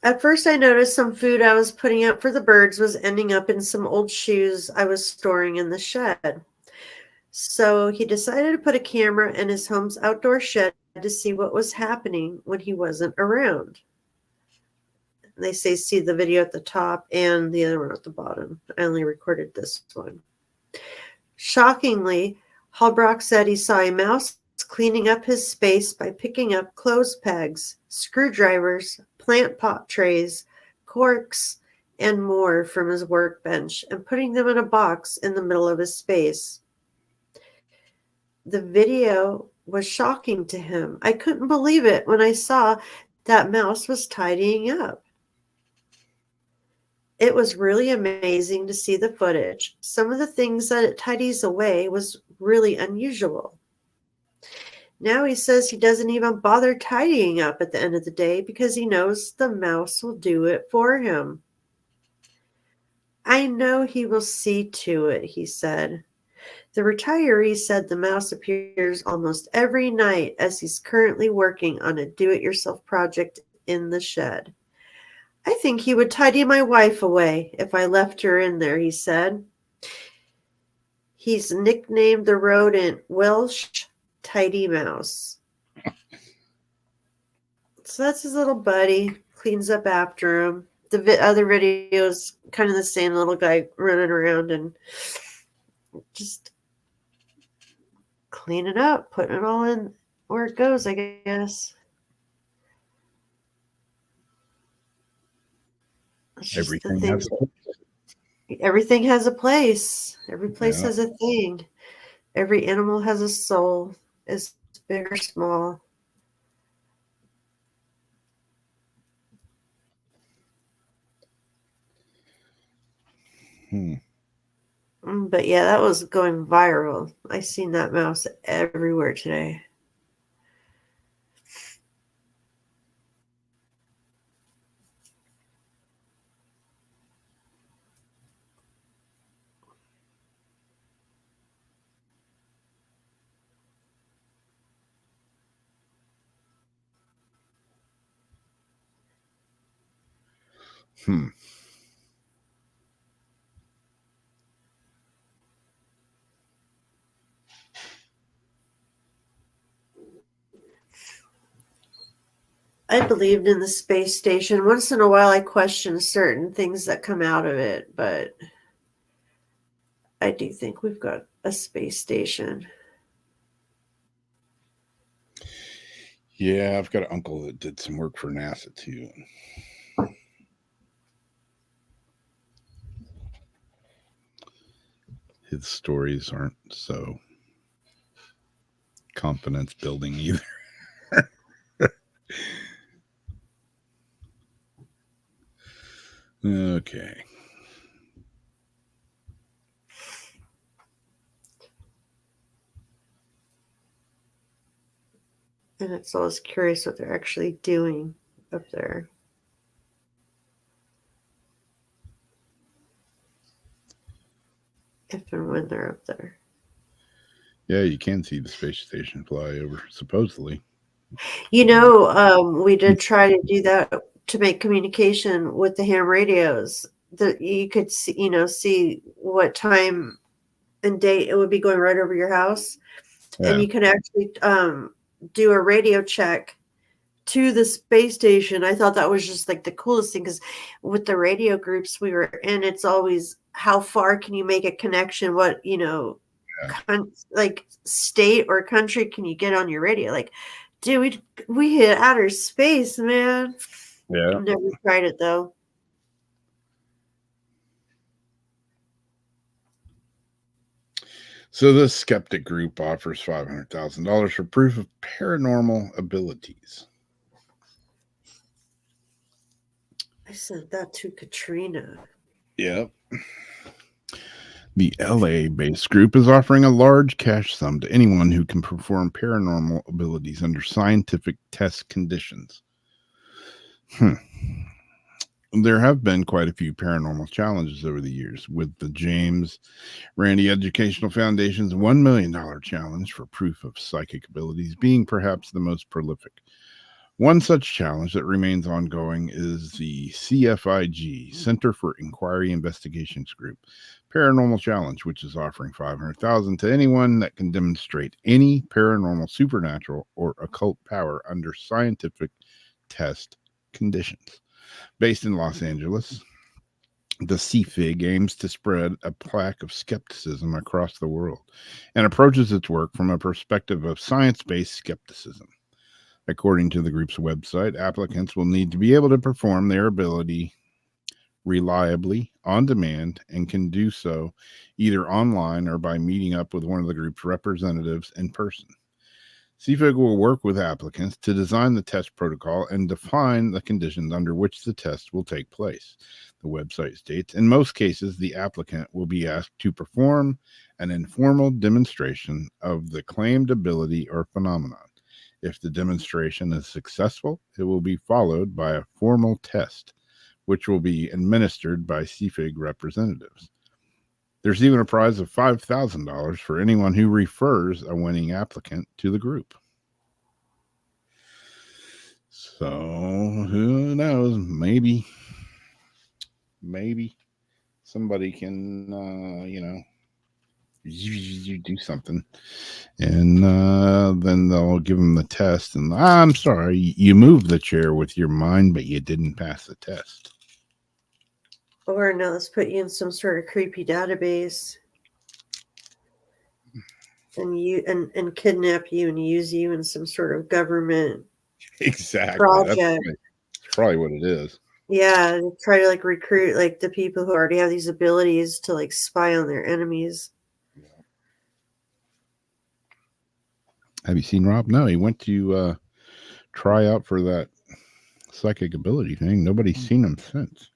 At first, I noticed some food I was putting out for the birds was ending up in some old shoes I was storing in the shed. So he decided to put a camera in his home's outdoor shed to see what was happening when he wasn't around. They say see the video at the top and the other one at the bottom. I only recorded this one. Shockingly, Halbrock said he saw a mouse cleaning up his space by picking up clothes pegs, screwdrivers, plant pot trays, corks, and more from his workbench and putting them in a box in the middle of his space. The video was shocking to him. I couldn't believe it when I saw that mouse was tidying up. It was really amazing to see the footage. Some of the things that it tidies away was really unusual. Now he says he doesn't even bother tidying up at the end of the day because he knows the mouse will do it for him. I know he will see to it, he said. The retiree said the mouse appears almost every night as he's currently working on a do-it-yourself project in the shed. I think he would tidy my wife away if I left her in there, he said. He's nicknamed the rodent Welsh Tidy Mouse. So that's his little buddy. Cleans up after him. The other video is kind of the same little guy running around and just cleaning up, putting it all in where it goes, I guess. Everything has a place. Everything has a place. Every place has a thing. Every animal has a soul, as big or small. But yeah, that was going viral. I seen that mouse everywhere today. I believed in the space station. Once in a while, I question certain things that come out of it, but I do think we've got a space station. Yeah, I've got an uncle that did some work for NASA too. His stories aren't so confidence building either. Okay. And it's always curious what they're actually doing up there. If and when they're up there. Yeah, you can see the space station fly over, supposedly. You know, we did try to do that to make communication with the ham radios. That you could see, see what time and date it would be going right over your house, and you can actually do a radio check to the space station. I thought that was just like the coolest thing because with the radio groups we were in, it's always how far can you make a connection? What like state or country can you get on your radio? Like, dude, we hit outer space, man. Yeah, I've never tried it though. So the skeptic group offers $500,000 for proof of paranormal abilities. I sent that to Katrina. Yep. The LA-based group is offering a large cash sum to anyone who can perform paranormal abilities under scientific test conditions. There have been quite a few paranormal challenges over the years, with the James Randi Educational Foundation's $1 million challenge for proof of psychic abilities being perhaps the most prolific. One such challenge that remains ongoing is the CFIG, Center for Inquiry Investigations Group Paranormal Challenge, which is offering $500,000 to anyone that can demonstrate any paranormal, supernatural, or occult power under scientific test conditions. Based in Los Angeles, the CFIG aims to spread a plaque of skepticism across the world and approaches its work from a perspective of science-based skepticism. According to the group's website, applicants will need to be able to perform their ability reliably on demand and can do so either online or by meeting up with one of the group's representatives in person. CFIG will work with applicants to design the test protocol and define the conditions under which the test will take place. The website states, in most cases, the applicant will be asked to perform an informal demonstration of the claimed ability or phenomenon. If the demonstration is successful, it will be followed by a formal test, which will be administered by CFIG representatives. There's even a prize of $5,000 for anyone who refers a winning applicant to the group. So, who knows? Maybe somebody can, you do something, and then they'll give them the test. And I'm sorry, you moved the chair with your mind, but you didn't pass the test. Or now let's put you in some sort of creepy database and kidnap you and use you in some sort of government Exactly. project. That's probably what it is. Yeah, try to like recruit like the people who already have these abilities to like spy on their enemies. Have you seen Rob? No, he went to try out for that psychic ability thing. Nobody's seen him since.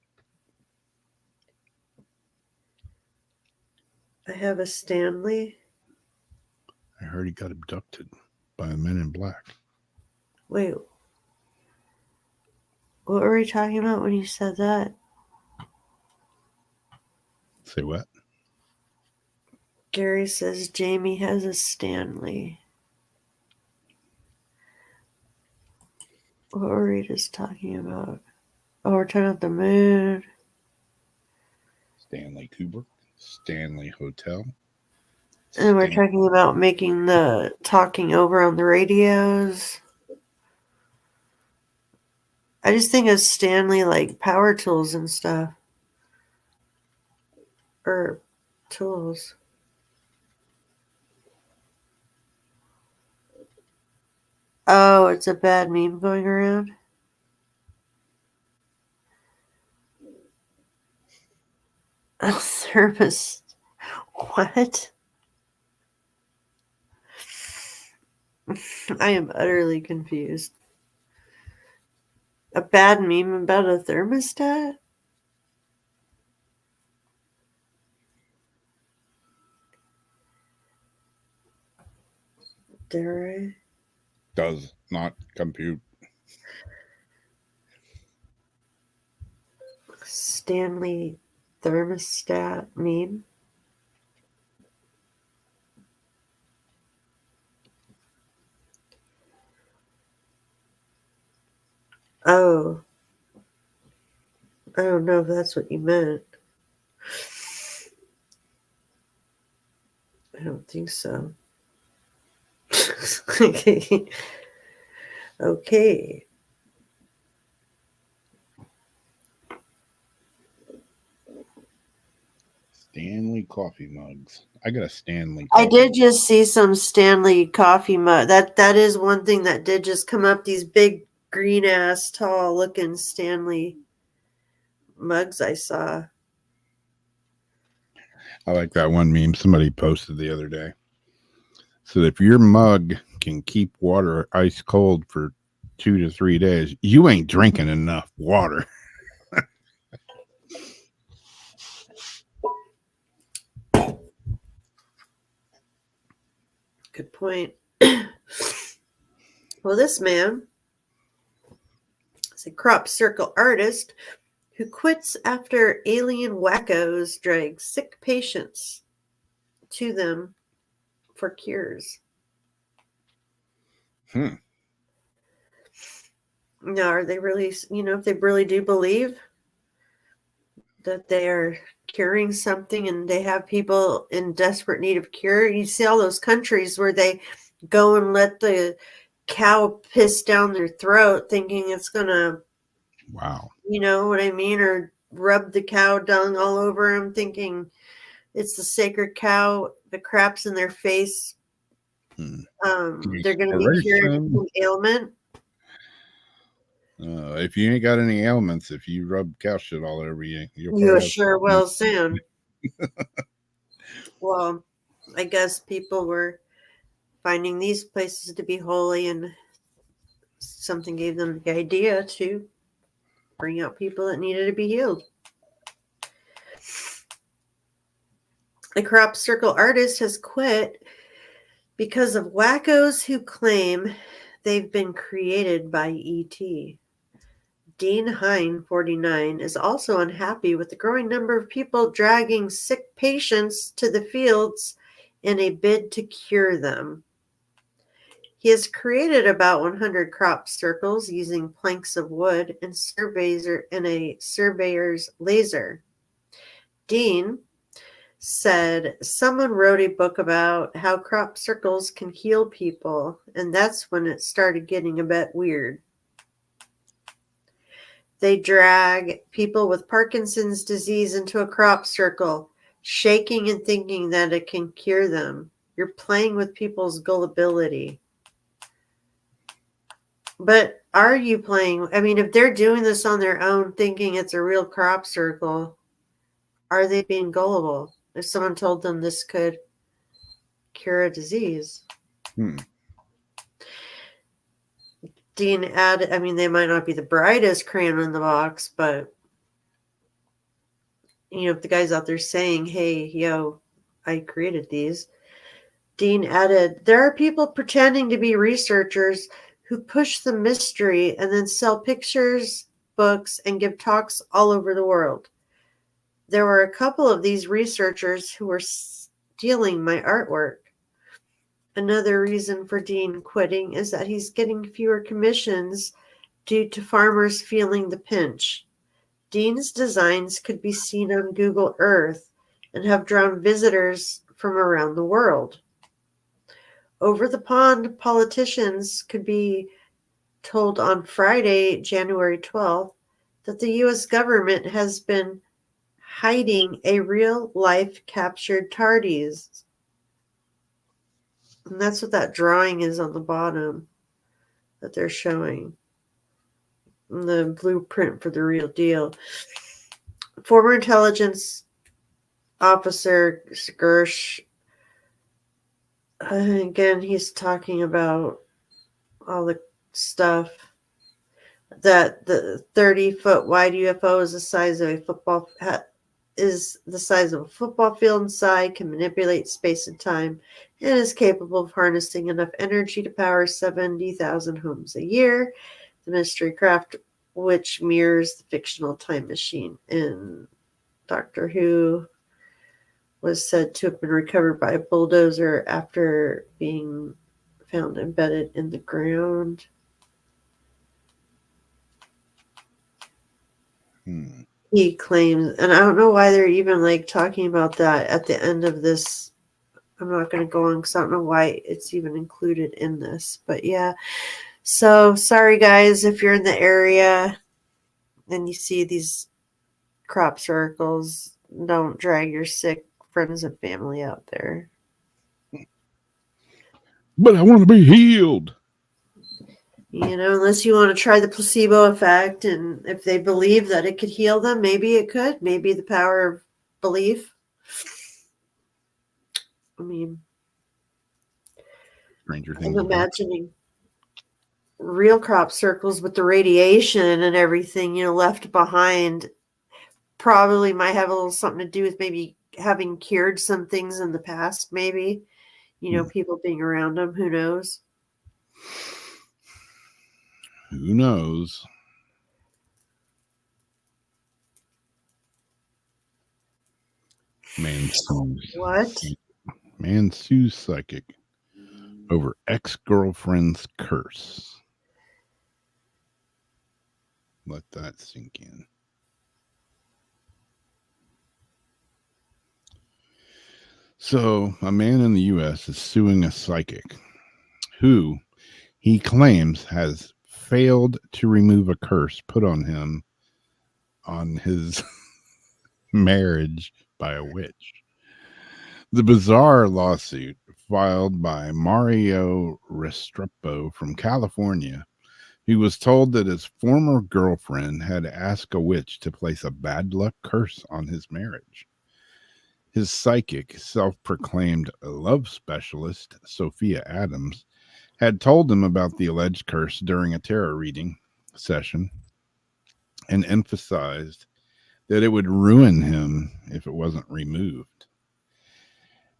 I have a Stanley. I heard he got abducted by the Men in Black. Wait, what were we talking about when you said that? Say what? Gary says Jamie has a Stanley. What were we just talking about? Oh, we're talking about the moon. Stanley Kubrick, Stanley Hotel. And we're talking about making the talking over on the radios. I just think of Stanley like power tools and stuff. Or tools. Oh, it's a bad meme going around. A thermos. What? I am utterly confused. A bad meme about a thermostat? Dare I? Does not compute. Stanley thermostat meme? Oh. I don't know if that's what you meant. I don't think so. Okay. Okay. Stanley coffee mugs. I got a Stanley. I did just see some Stanley coffee mug. That is one thing that did just come up. These big green ass tall looking Stanley mugs I saw. I like that one meme somebody posted the other day. So if your mug can keep water ice cold for 2 to 3 days, you ain't drinking enough water. Good point. Well, this man is a crop circle artist who quits after alien wackos drag sick patients to them for cures. Now, are they really, if they really do believe that they are curing something and they have people in desperate need of cure? You see all those countries where they go and let the cow piss down their throat thinking it's going to, Wow. you know what I mean? Or rub the cow dung all over them thinking it's the sacred cow that craps in their face. They're going to be cured of some ailment. If you ain't got any ailments, if you rub cow shit all over you, you'll You probably sure will soon. Well, I guess people were finding these places to be holy, and something gave them the idea to bring out people that needed to be healed. The crop circle artist has quit because of wackos who claim they've been created by ET. Dean Hine, 49, is also unhappy with the growing number of people dragging sick patients to the fields in a bid to cure them. He has created about 100 crop circles using planks of wood and a surveyor's laser. Dean said someone wrote a book about how crop circles can heal people, and that's when it started getting a bit weird. They drag people with Parkinson's disease into a crop circle, shaking and thinking that it can cure them. You're playing with people's gullibility. But are you playing? I mean, if they're doing this on their own, thinking it's a real crop circle, are they being gullible? If someone told them this could cure a disease. Dean added, I mean, they might not be the brightest crayon in the box, but, if the guy's out there saying, hey, yo, I created these. Dean added, there are people pretending to be researchers who push the mystery and then sell pictures, books, and give talks all over the world. There were a couple of these researchers who were stealing my artwork. Another reason for Dean quitting is that he's getting fewer commissions due to farmers feeling the pinch. Dean's designs could be seen on Google Earth and have drawn visitors from around the world. Over the pond, politicians could be told on Friday, January 12th, that the U.S. government has been hiding a real-life captured TARDIS. And that's what that drawing is on the bottom that they're showing. The blueprint for the real deal. Former intelligence officer Gersh, again, he's talking about all the stuff that the 30-foot wide UFO is the size of a football field inside, can manipulate space and time, and is capable of harnessing enough energy to power 70,000 homes a year. The mystery craft, which mirrors the fictional time machine in Doctor Who, was said to have been recovered by a bulldozer after being found embedded in the ground. He claims, and I don't know why they're even talking about that at the end of this. I'm not going to go on because I don't know why it's even included in this. But yeah, so sorry guys if you're in the area and you see these crop circles, don't drag your sick friends and family out there. But I want to be healed. Unless you want to try the placebo effect, and if they believe that it could heal them, maybe it could. Maybe the power of belief. I mean, Stranger things. I'm imagining real crop circles with the radiation and everything, left behind. Probably might have a little something to do with maybe having cured some things in the past, maybe. People being around them. Who knows? Who knows? Man sues. What? Man sues psychic over ex-girlfriend's curse. Let that sink in. So, a man in the U.S. is suing a psychic who he claims has failed to remove a curse put on him on his marriage by a witch. The bizarre lawsuit filed by Mario Restrepo from California, who was told that his former girlfriend had asked a witch to place a bad luck curse on his marriage. His psychic, self-proclaimed love specialist, Sophia Adams, had told him about the alleged curse during a tarot reading session and emphasized that it would ruin him if it wasn't removed.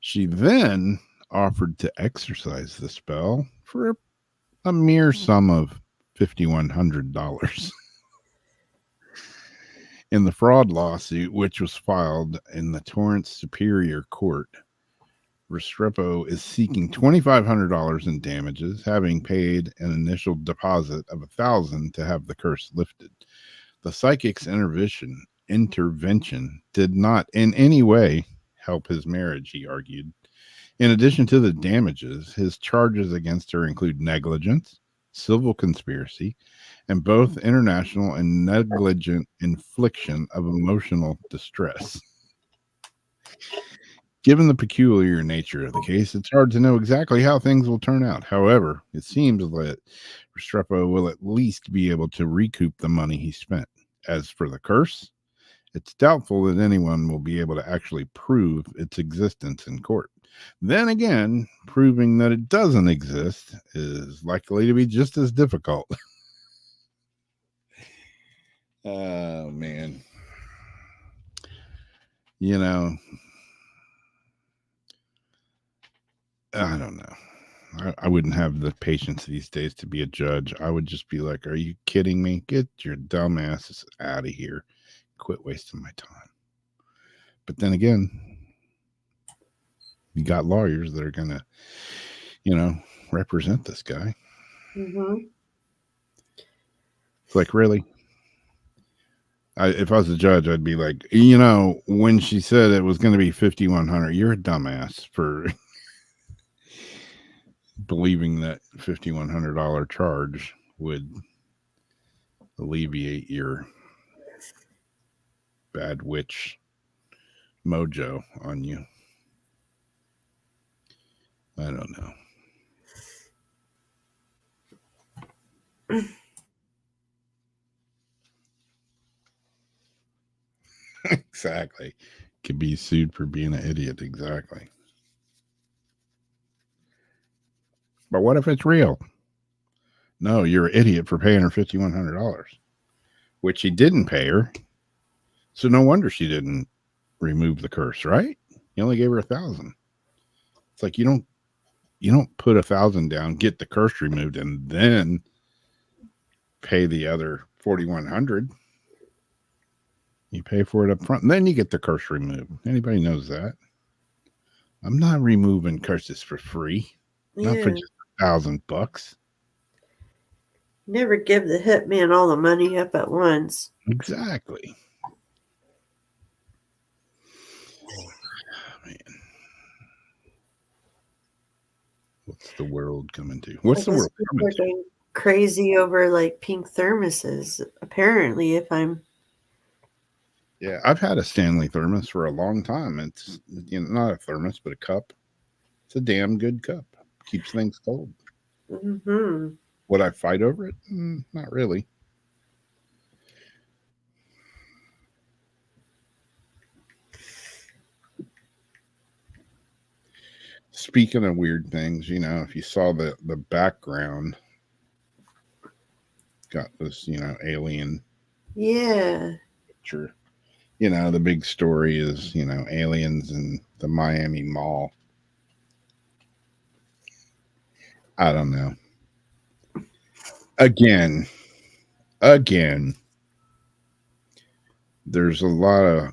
She then offered to exorcise the spell for a mere sum of $5,100. In the fraud lawsuit, which was filed in the Torrance Superior Court, Restrepo is seeking $2,500 in damages, having paid an initial deposit of $1,000 to have the curse lifted. The psychic's intervention did not in any way help his marriage, he argued. In addition to the damages, his charges against her include negligence, civil conspiracy, and both international and negligent infliction of emotional distress. Given the peculiar nature of the case, it's hard to know exactly how things will turn out. However, it seems that Restrepo will at least be able to recoup the money he spent. As for the curse, it's doubtful that anyone will be able to actually prove its existence in court. Then again, proving that it doesn't exist is likely to be just as difficult. Oh, man. You know, I don't know. I wouldn't have the patience these days to be a judge. I would just be like, are you kidding me? Get your dumb asses out of here. Quit wasting my time. But then again, you got lawyers that are going to, represent this guy. Mm-hmm. It's like, really? If I was a judge, I'd be like, when she said it was going to be $5,100, you're a dumbass for believing that $5,100 charge would alleviate your bad witch mojo on you. I don't know. Exactly. Could be sued for being an idiot. Exactly. But what if it's real? No, you're an idiot for paying her $5,100, which he didn't pay her. So no wonder she didn't remove the curse, right? He only gave her $1,000. It's like you don't put $1,000 down, get the curse removed, and then pay the other $4,100. You pay for it up front, and then you get the curse removed. Anybody knows that? I'm not removing curses for free. Not for just $1,000. Never give the hitman all the money up at once. Exactly. Man. What's the world coming to? What's the world coming to? Going crazy over like pink thermoses. Apparently, Yeah, I've had a Stanley thermos for a long time. It's not a thermos, but a cup. It's a damn good cup. Keeps things cold. Mm-hmm. Would I fight over it? Not really. Speaking of weird things, if you saw the background, got this, alien picture. The big story is, aliens in the Miami Mall. I don't know. Again, there's a lot of,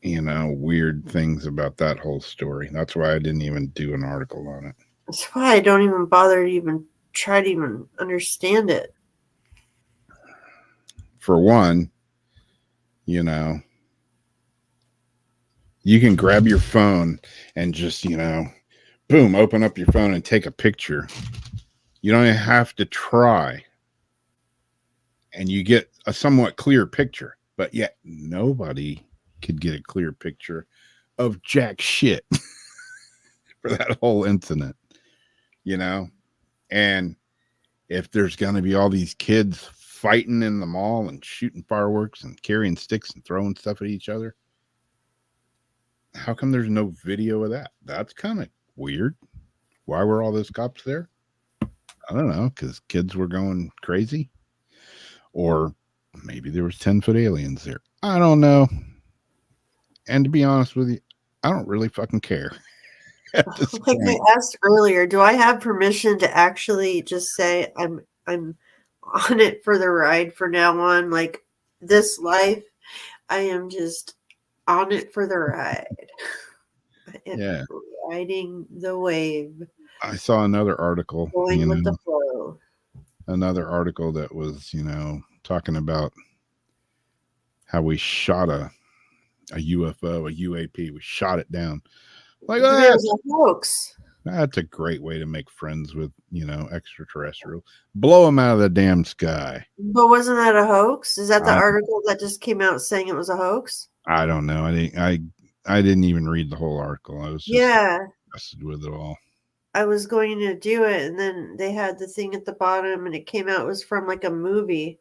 weird things about that whole story. That's why I didn't even do an article on it. That's why I don't even bother to even try to even understand it. for one, you know, you can grab your phone and just, you know, boom, open up your phone and take a picture. You don't even have to try. And you get a somewhat clear picture. But yet nobody could get a clear picture of jack shit for that whole incident, you know? And if there's going to be all these kids fighting in the mall and shooting fireworks and carrying sticks and throwing stuff at each other, how come there's no video of that? That's kind of weird. Why were all those cops there? I don't know, because kids were going crazy. Or maybe there was 10-foot aliens there. I don't know. And to be honest with you, I don't really fucking care at this Like point. I asked earlier, do I have permission to actually just say I'm on it for the ride for now on? Like this life, I am just on it for the ride. I am Yeah. riding the wave, I saw another article, going with the flow. another article that was, you know, talking about how we shot a UFO, a UAP. We shot it down. Like, It was a hoax. that's a great way to make friends with, you know, extraterrestrial. Blow them out of the damn sky. But wasn't that a hoax? Is that the article that just came out saying it was a hoax? I don't know. I didn't even read the whole article. I was just messed with it all. I was going to do it, and then they had the thing at the bottom, and it came out. It was from like a movie.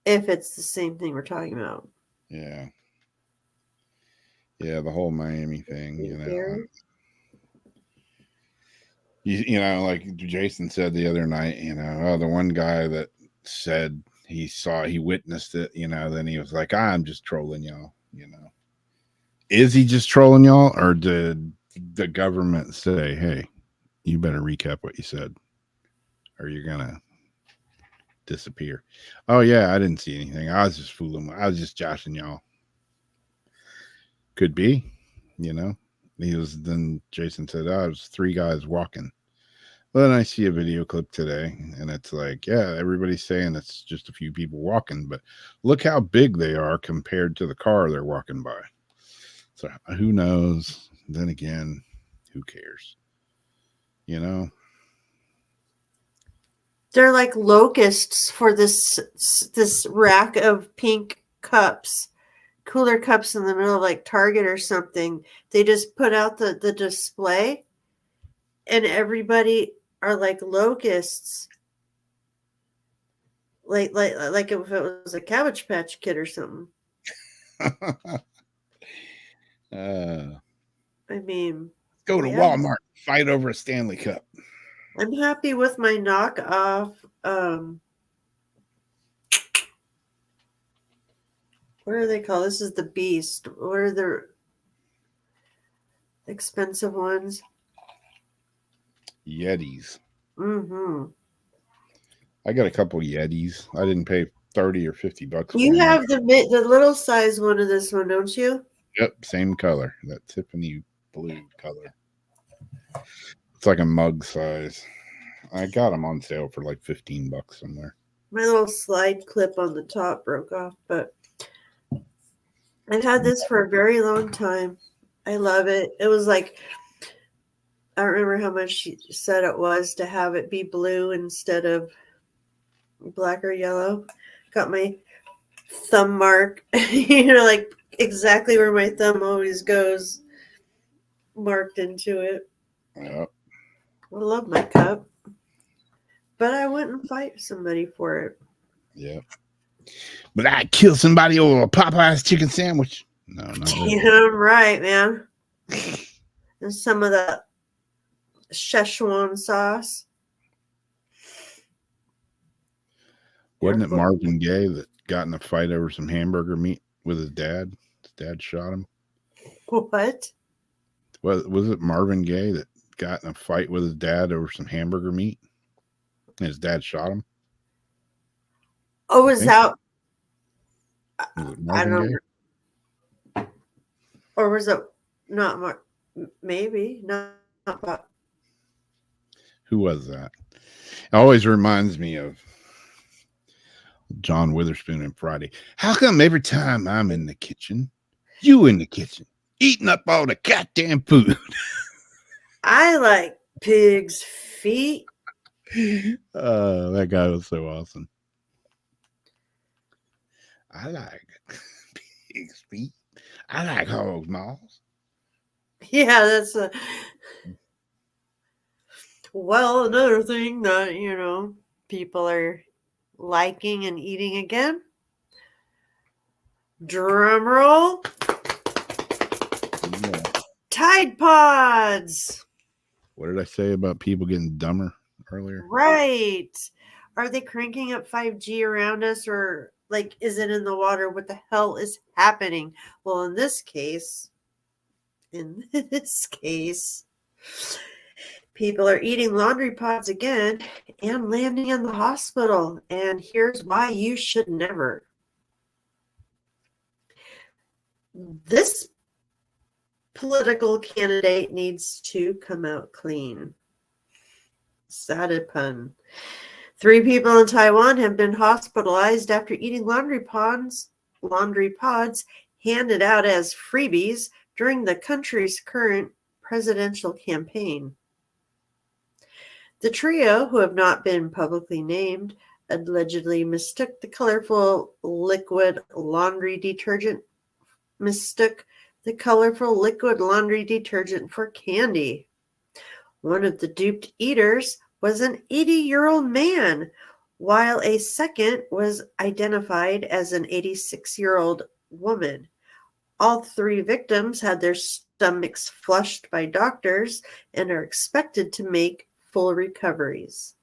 If it's the same thing we're talking about. Yeah. Yeah, the whole Miami thing, you know. You know, like Jason said the other night, you know, the one guy that said he witnessed it, you know, then he was like, I'm just trolling y'all, you know. Is he just trolling y'all, or did the government say, hey, you better recap what you said or you're gonna disappear? Oh yeah, I didn't see anything. I was just fooling. I was just joshing y'all. Could be, you know. Then Jason said, it was 3 guys walking. Well, then I see a video clip today, and it's like, yeah, everybody's saying it's just a few people walking, but look how big they are compared to the car they're walking by. So who knows? Then again, who cares? You know? They're like locusts for this rack of pink cups, cooler cups in the middle of like Target or something. They just put out the display, and everybody are like locusts, like if it was a Cabbage Patch Kid or something. I mean, go to Walmart, fight over a Stanley Cup. I'm happy with my knockoff. What are they called? This is the Beast. What are the expensive ones? Yetis. Mm-hmm. I got a couple Yetis. I didn't pay $30 or $50. You have the little size one of this one, don't you? Yep, same color. That Tiffany blue color. It's like a mug size. I got them on sale for like $15 somewhere. My little slide clip on the top broke off, but I've had this for a very long time. I love it. It was like, I don't remember how much she said it was to have it be blue instead of black or yellow. Got my thumb mark, you know, like exactly where my thumb always goes, marked into it. Yep. I love my cup, but I wouldn't fight somebody for it. Yep. But I'd kill somebody over a Popeye's chicken sandwich. No, not really. Damn right, man. And some of the Szechuan sauce. Wasn't it Marvin Gaye that got in a fight over some hamburger meat with his dad? His dad shot him. What? Was it Marvin Gaye that got in a fight with his dad over some hamburger meat? And his dad shot him? Oh, was that? Was it I Marvin Gaye? don't. Or was it not? Maybe not. Who was that? It always reminds me of John Witherspoon and Friday. How come every time I'm in the kitchen, you in the kitchen, eating up all the goddamn food? I like pig's feet. That guy was so awesome. I like pig's feet. I like hog maws. Yeah, that's a. Well, another thing that, people are liking and eating again. Drum roll. Yeah. Tide Pods. What did I say about people getting dumber earlier? Right. Are they cranking up 5G around us, or like, is it in the water? What the hell is happening? Well, in this case, people are eating laundry pods again and landing in the hospital. And here's why you should never. This political candidate needs to come out clean. Sad pun. 3 people in Taiwan have been hospitalized after eating laundry pods handed out as freebies during the country's current presidential campaign. The trio, who have not been publicly named, allegedly mistook the colorful liquid laundry detergent for candy. One of the duped eaters was an 80-year-old man, while a second was identified as an 86-year-old woman. All 3 victims had their stomachs flushed by doctors and are expected to make full recoveries.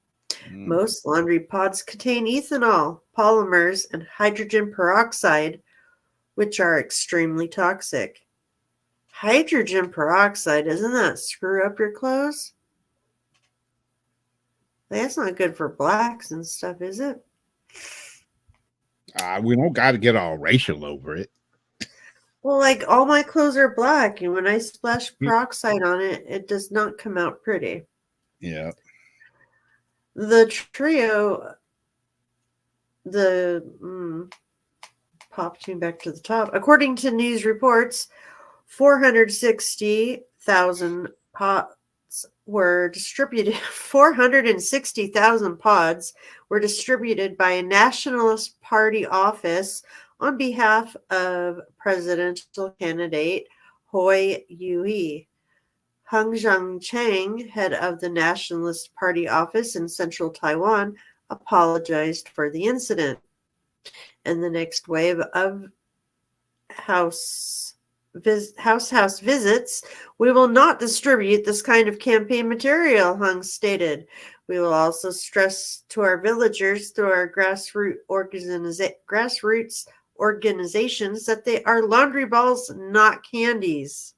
Most laundry pods contain ethanol, polymers, and hydrogen peroxide, which are extremely toxic. Hydrogen peroxide, doesn't that screw up your clothes? That's not good for blacks and stuff, is it? We don't got to get all racial over it. Well, like, all my clothes are black, and when I splash peroxide on it, it does not come out pretty. Yeah. The trio, popping back to the top. According to news reports, 460,000 pods were distributed. 460,000 pods were distributed by a Nationalist Party office on behalf of presidential candidate Hoi Yui. Hung Chang, head of the Nationalist Party office in central Taiwan, apologized for the incident. And the next wave of house visits, we will not distribute this kind of campaign material, Hung stated. We will also stress to our villagers through our grassroots organizations that they are laundry balls, not candies.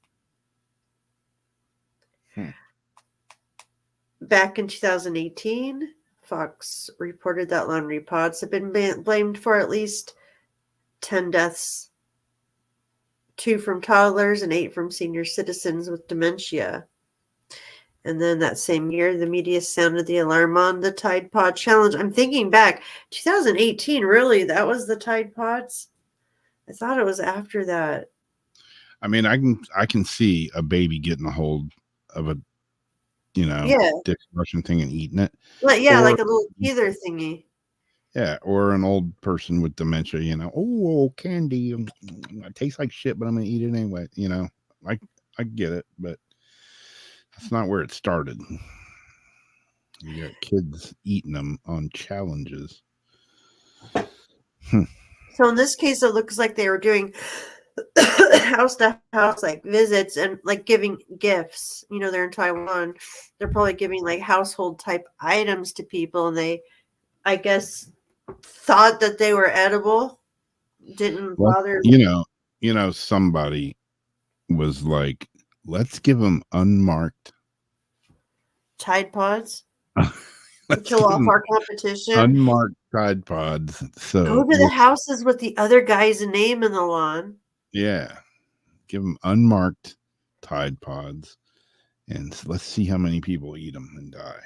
Back in 2018, Fox reported that laundry pods have been blamed for at least 10 deaths, 2 from toddlers and 8 from senior citizens with dementia. And then that same year, the media sounded the alarm on the Tide Pod Challenge. I'm thinking back, 2018, really? That was the Tide Pods? I thought it was after that. I mean, I can see a baby getting a hold of a, dishwashing thing and eating it. Like a little teether thingy. Yeah, or an old person with dementia, oh, candy, it tastes like shit, but I'm going to eat it anyway. I get it, but that's not where it started. You got kids eating them on challenges. So in this case, it looks like they were doing house to house, like visits and like giving gifts. They're in Taiwan. They're probably giving like household type items to people, and they, I guess, thought that they were edible. Didn't bother. Somebody was like, let's give them unmarked Tide Pods. Kill off our competition. Unmarked Tide Pods. So go to the houses with the other guy's name in the lawn. Yeah. Give them unmarked Tide Pods. And let's see how many people eat them and die.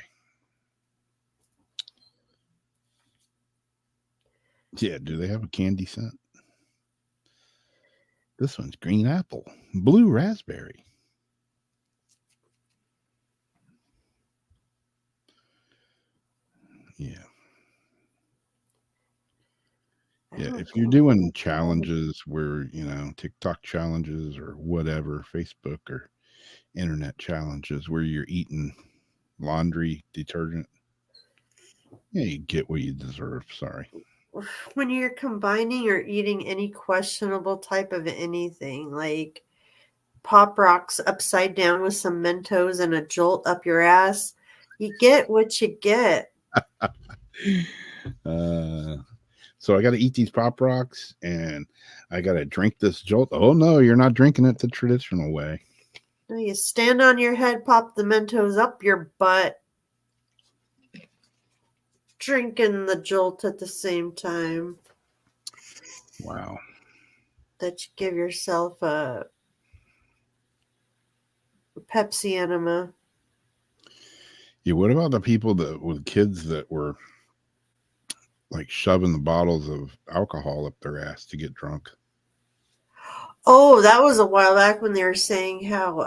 Yeah, do they have a candy scent? This one's green apple, blue raspberry. Yeah. Yeah, if you're doing challenges where, TikTok challenges or whatever, Facebook or internet challenges where you're eating laundry detergent, yeah, you get what you deserve. Sorry. When you're combining or eating any questionable type of anything, like Pop Rocks upside down with some Mentos and a jolt up your ass, you get what you get. So I got to eat these Pop Rocks and I got to drink this Jolt. Oh, no, you're not drinking it the traditional way. No, you stand on your head, pop the Mentos up your butt, drinking the Jolt at the same time. Wow. That you give yourself a Pepsi enema. Yeah, what about the people that with kids that were like shoving the bottles of alcohol up their ass to get drunk? Oh, that was a while back when they were saying how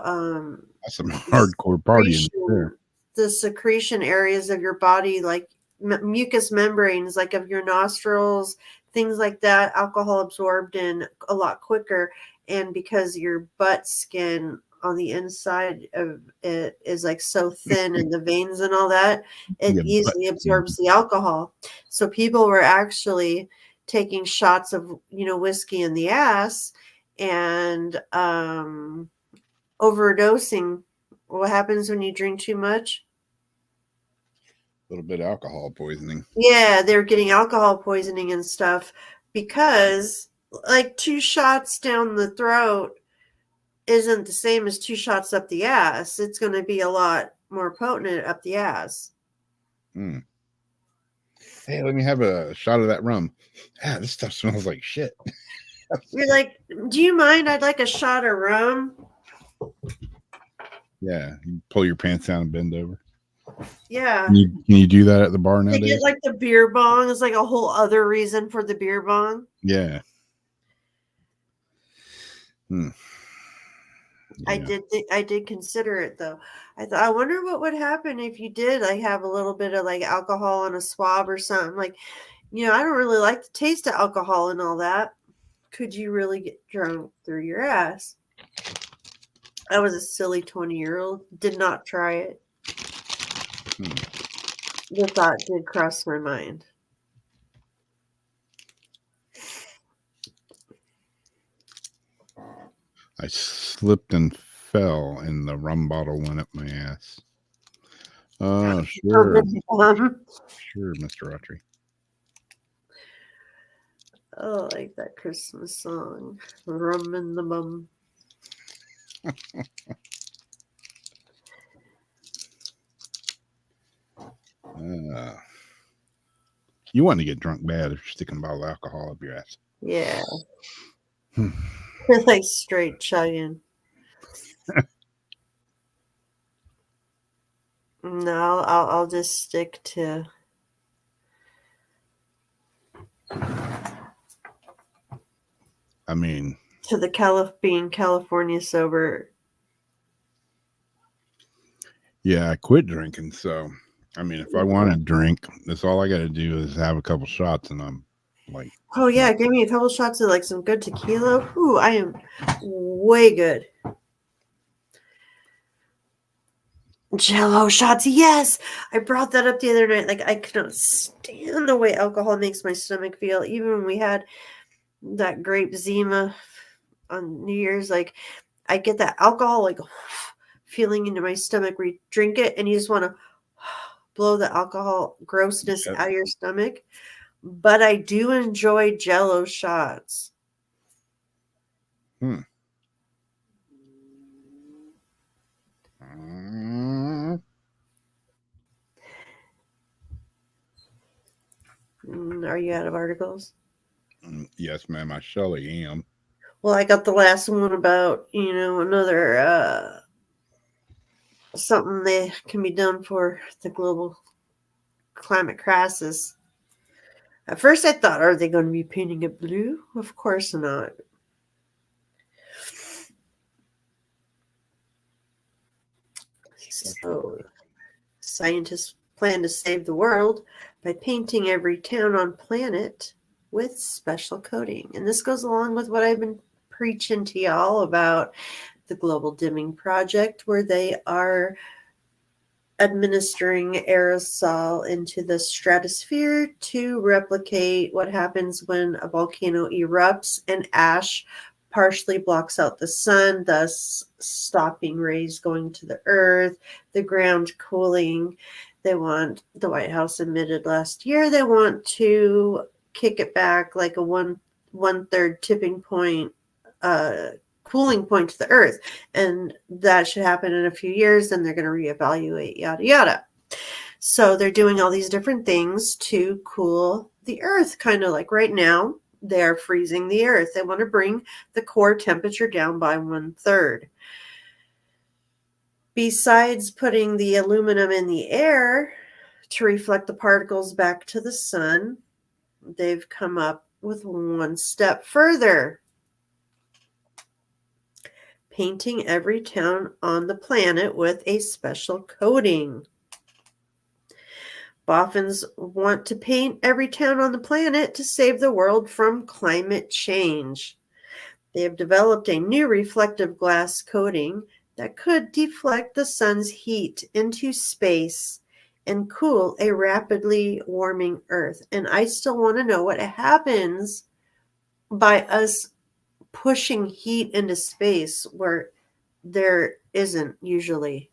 That's some hardcore partying there. the secretion areas of your body, like mucous membranes, like of your nostrils, things like that, alcohol absorbed in a lot quicker. And because your butt skin on the inside of it is like so thin and the veins and all that, it Yeah, easily absorbs the alcohol. So people were actually taking shots of, whiskey in the ass and overdosing. What happens when you drink too much? a little bit of alcohol poisoning. Yeah, they're getting alcohol poisoning and stuff because like 2 shots down the throat isn't the same as 2 shots up the ass. It's going to be a lot more potent up the ass. Mm. Hey, let me have a shot of that rum. Yeah, this stuff smells like shit. You're like, do you mind? I'd like a shot of rum. Yeah, you pull your pants down and bend over. Yeah. Can you do that at the bar They nowadays? get like the beer bong. It's like a whole other reason for the beer bong. Yeah. Yeah. I did consider it though. I thought, I wonder what would happen if you did like have a little bit of like alcohol on a swab or something. Like, I don't really like the taste of alcohol and all that. Could you really get drunk through your ass? I was a silly 20-year-old. Did not try it. The thought did cross my mind. I slipped and fell and the rum bottle went up my ass. Oh, sure. Sure, Mr. Autry. Oh, I like that Christmas song. Rum in the bum. You want to get drunk bad if you're sticking a bottle of alcohol up your ass. Yeah. Like straight chugging. No, I'll just stick to being California sober. Yeah, I quit drinking, so if I want to drink, that's all I got to do is have a couple shots, and I'm like, oh yeah, give me a couple shots of like some good tequila. Ooh, I am way good. Jello shots, yes. I brought that up the other night. Like I cannot stand the way alcohol makes my stomach feel. Even when we had that grape Zima on New Year's, like I get that alcohol like feeling into my stomach where you drink it and you just want to blow the alcohol grossness out of your stomach. But I do enjoy Jello shots. Are you out of articles? Yes, ma'am, I surely am. Well, I got the last one about, another something that can be done for the global climate crisis. At first I thought, are they going to be painting it blue? Of course not. So, scientists plan to save the world by painting every town on planet with special coating. And this goes along with what I've been preaching to y'all about the Global Dimming Project, where they are administering aerosol into the stratosphere to replicate what happens when a volcano erupts and ash partially blocks out the sun, thus stopping rays going to the earth, the ground cooling. They want, the White House admitted last year, they want to kick it back like a one-third tipping point, cooling point to the earth, and that should happen in a few years. Then they're going to reevaluate, yada yada. So they're doing all these different things to cool the earth, kind of like right now they're freezing the earth. They want to bring the core temperature down by 1/3. Besides putting the aluminum in the air to reflect the particles back to the sun, they've come up with one step further. Painting every town on the planet with a special coating. Boffins want to paint every town on the planet to save the world from climate change. They have developed a new reflective glass coating that could deflect the sun's heat into space and cool a rapidly warming Earth. And I still want to know what happens by us pushing heat into space where there isn't usually.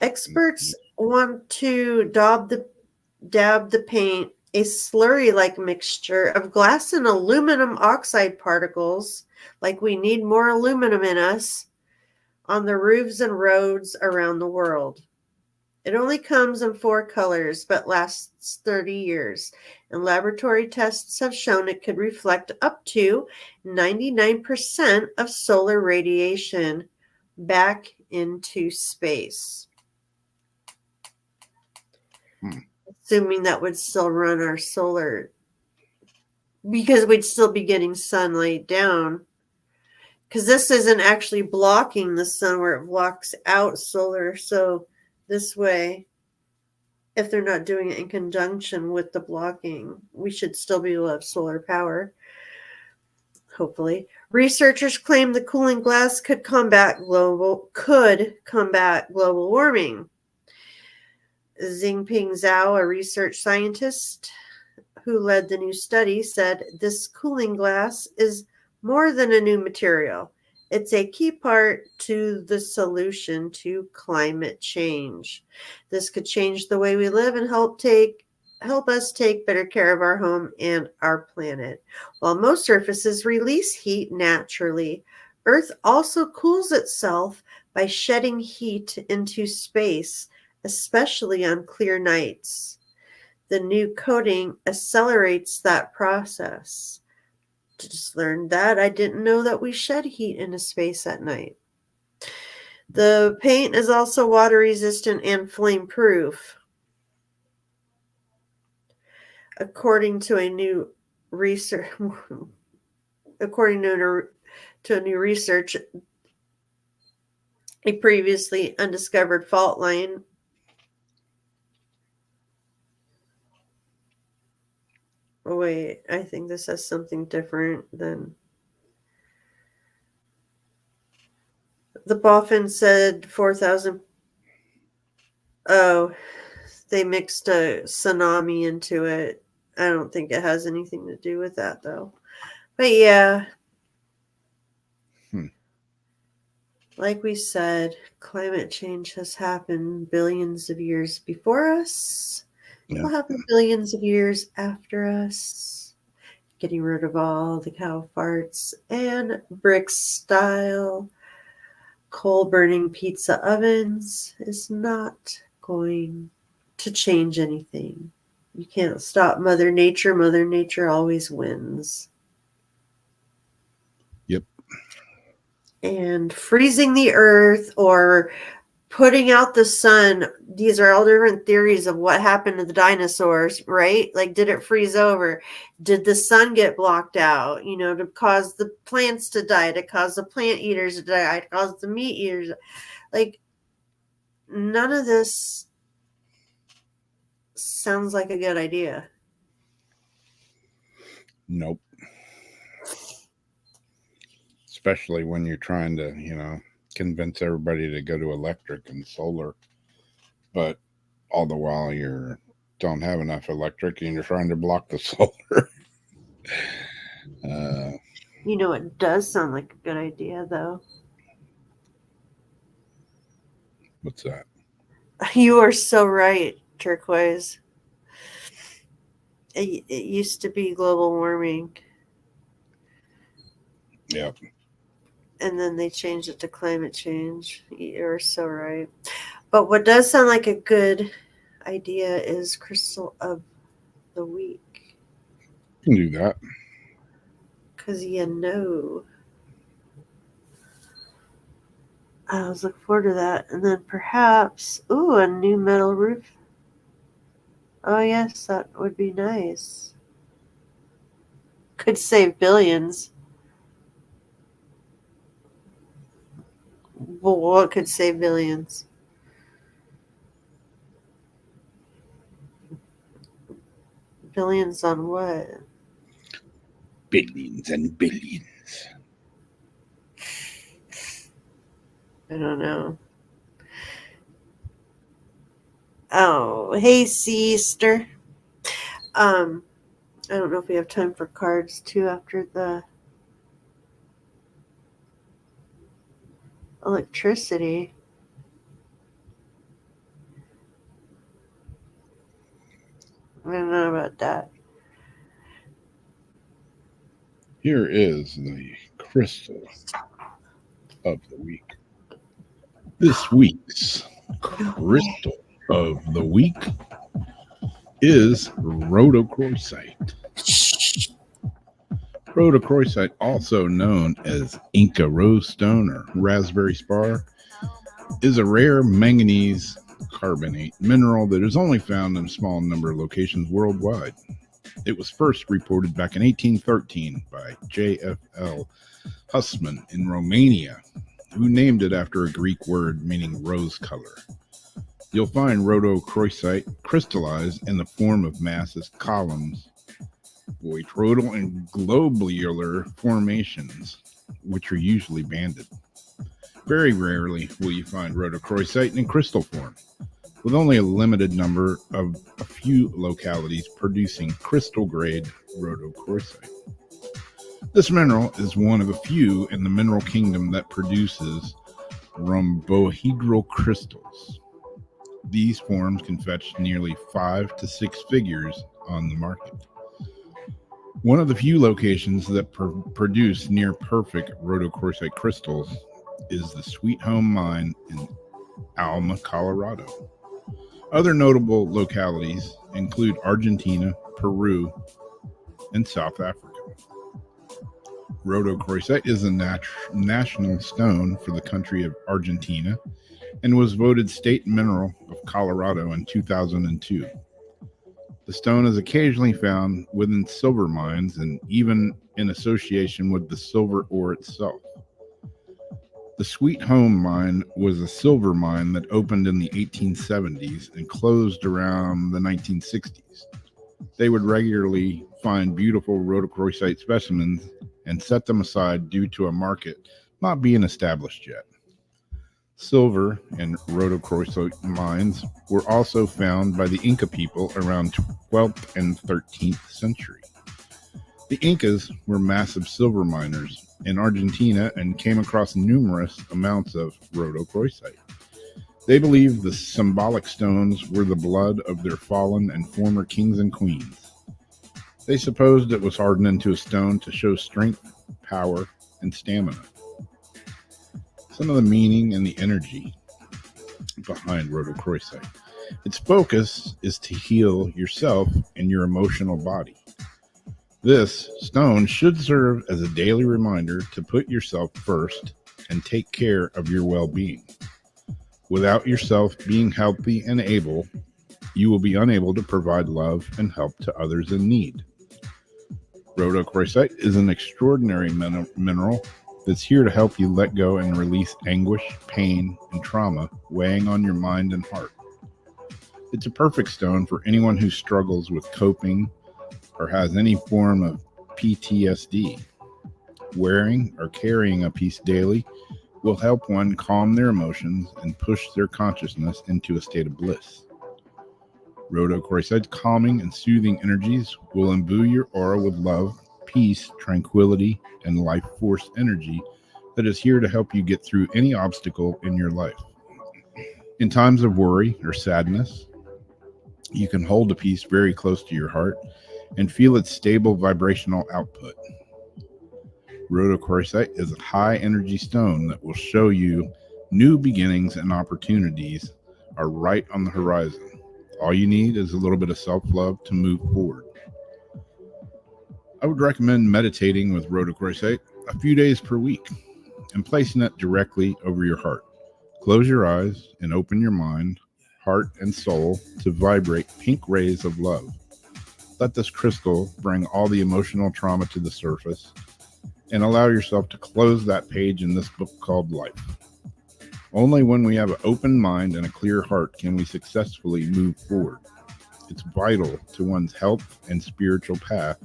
Experts want to dab the paint a slurry-like mixture of glass and aluminum oxide particles, like we need more aluminum in us, on the roofs and roads around the world. It only comes in 4 colors, but lasts 30 years. And laboratory tests have shown it could reflect up to 99% of solar radiation back into space. Assuming that would still run our solar, because we'd still be getting sunlight down. Because this isn't actually blocking the sun where it blocks out solar. So this way, if they're not doing it in conjunction with the blocking, we should still be able to have solar power. Hopefully. Researchers claim the cooling glass could combat global warming. Xingping Zhao, a research scientist who led the new study, said this cooling glass is more than a new material. It's a key part to the solution to climate change. This could change the way we live and help us take better care of our home and our planet. While most surfaces release heat naturally, Earth also cools itself by shedding heat into space, especially on clear nights. The new coating accelerates that process. Just learned that. I didn't know that we shed heat into space at night. The paint is also water resistant and flame proof. According to a new research, a previously undiscovered fault line Oh, wait, I think this has something different than the boffin said 4,000. Oh, they mixed a tsunami into it. I don't think it has anything to do with that, though. But yeah. Like we said, climate change has happened billions of years before us. It will happen billions of years after us. Getting rid of all the cow farts and brick-style coal-burning pizza ovens is not going to change anything. You can't stop Mother Nature. Mother Nature always wins. Yep. And freezing the earth or putting out the sun, these are all different theories of what happened to the dinosaurs, right? Like, did it freeze over? Did the sun get blocked out, to cause the plants to die, to cause the plant eaters to die, to cause the meat eaters? Like, none of this sounds like a good idea. Nope. Especially when you're trying to, convince everybody to go to electric and solar. But all the while you don't have enough electric and you're trying to block the solar. It does sound like a good idea, though. What's that? You are so right, Turquoise. It used to be global warming. Yep. And then they changed it to climate change. You're so right. But what does sound like a good idea is Crystal of the Week. You can do that. Because I was looking forward to that. And then perhaps, a new metal roof. Oh, yes, that would be nice. Could save billions. Well, what could save billions? Billions on what? Billions and billions. I don't know. Oh, hey, sister. I don't know if we have time for cards too after the electricity. I don't know about that. Here is the crystal of the week. This week's crystal of the week is rhodochrosite. Rhodochrosite, also known as Inca rose stone or raspberry spar, is a rare manganese carbonate mineral that is only found in a small number of locations worldwide. It was first reported back in 1813 by J.F.L. Hussman in Romania, who named it after a Greek word meaning rose color. You'll find rhodochrosite crystallized in the form of masses, columns, boidal and globular formations, which are usually banded. Very rarely will you find rhodochrosite in crystal form, with only a limited number of a few localities producing crystal-grade rhodochrosite. This mineral is one of a few in the mineral kingdom that produces rhombohedral crystals. These forms can fetch nearly 5 to 6 figures on the market. One of the few locations that produce near-perfect rhodochrosite crystals is the Sweet Home Mine in Alma, Colorado. Other notable localities include Argentina, Peru, and South Africa. Rhodochrosite is a national stone for the country of Argentina and was voted State Mineral of Colorado in 2002. The stone is occasionally found within silver mines and even in association with the silver ore itself. The Sweet Home Mine was a silver mine that opened in the 1870s and closed around the 1960s. They would regularly find beautiful rhodochrosite specimens and set them aside due to a market not being established yet. Silver and rhodochrosite mines were also found by the Inca people around 12th and 13th century. The Incas were massive silver miners in Argentina and came across numerous amounts of rhodochrosite. They believed the symbolic stones were the blood of their fallen and former kings and queens. They supposed it was hardened into a stone to show strength, power, and stamina. Some of the meaning and the energy behind rhodochrosite. Its focus is to heal yourself and your emotional body. This stone should serve as a daily reminder to put yourself first and take care of your well-being. Without yourself being healthy and able, you will be unable to provide love and help to others in need. Rhodochrosite is an extraordinary mineral that's here to help you let go and release anguish, pain, and trauma weighing on your mind and heart. It's a perfect stone for anyone who struggles with coping or has any form of PTSD. Wearing or carrying a piece daily will help one calm their emotions and push their consciousness into a state of bliss. Rhodochrosite's calming and soothing energies will imbue your aura with love, peace, tranquility, and life force energy that is here to help you get through any obstacle in your life. In times of worry or sadness, you can hold a piece very close to your heart and feel its stable vibrational output. Rhodochrosite is a high energy stone that will show you new beginnings and opportunities are right on the horizon. All you need is a little bit of self-love to move forward. I would recommend meditating with rhodochrosite a few days per week and placing it directly over your heart. Close your eyes and open your mind, heart, and soul to vibrate pink rays of love. Let this crystal bring all the emotional trauma to the surface and allow yourself to close that page in this book called life. Only when we have an open mind and a clear heart can we successfully move forward. It's vital to one's health and spiritual path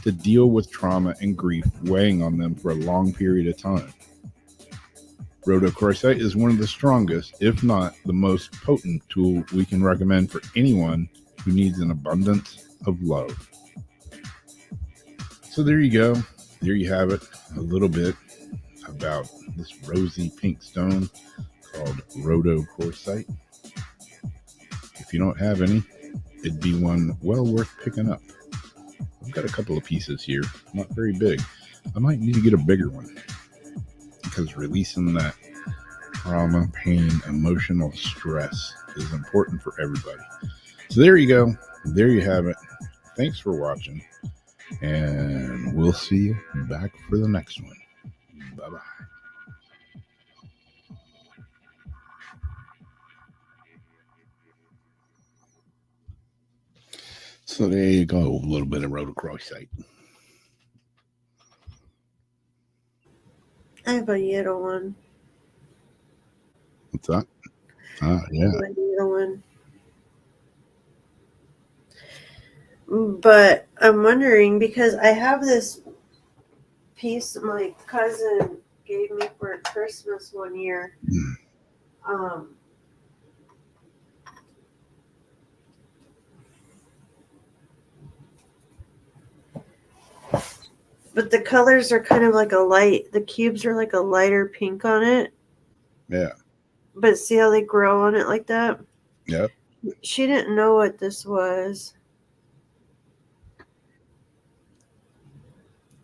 to deal with trauma and grief weighing on them for a long period of time. Rhodochrosite is one of the strongest, if not the most potent tool we can recommend for anyone who needs an abundance of love. So there you go. There you have it. A little bit about this rosy pink stone called rhodochrosite. If you don't have any, it'd be one well worth picking up. I've got a couple of pieces here, not very big. I might need to get a bigger one because releasing that trauma, pain, emotional stress is important for everybody. So there you go. There you have it. Thanks for watching, and we'll see you back for the next one. Bye-bye. So there you go, a little bit of rhodochrosite. I have a yellow one. What's that? Yeah. A yellow one. But I'm wondering, because I have this piece my cousin gave me for Christmas one year. But the colors are kind of like the cubes are like a lighter pink on it. Yeah. But see how they grow on it like that? Yep. She didn't know what this was.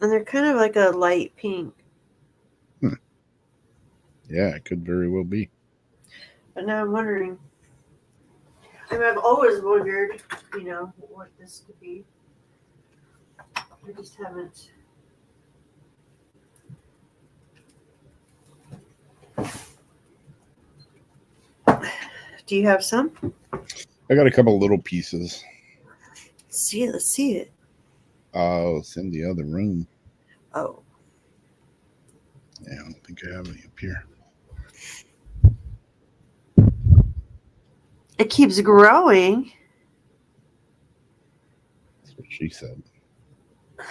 And they're kind of like a light pink. Yeah, it could very well be. But now I'm wondering. I mean, I've always wondered, what this could be. I just haven't. Do you have some? I got a couple of little pieces. Let's see it. Oh, it's in the other room. Oh. Yeah, I don't think I have any up here. It keeps growing. That's what she said. Oh,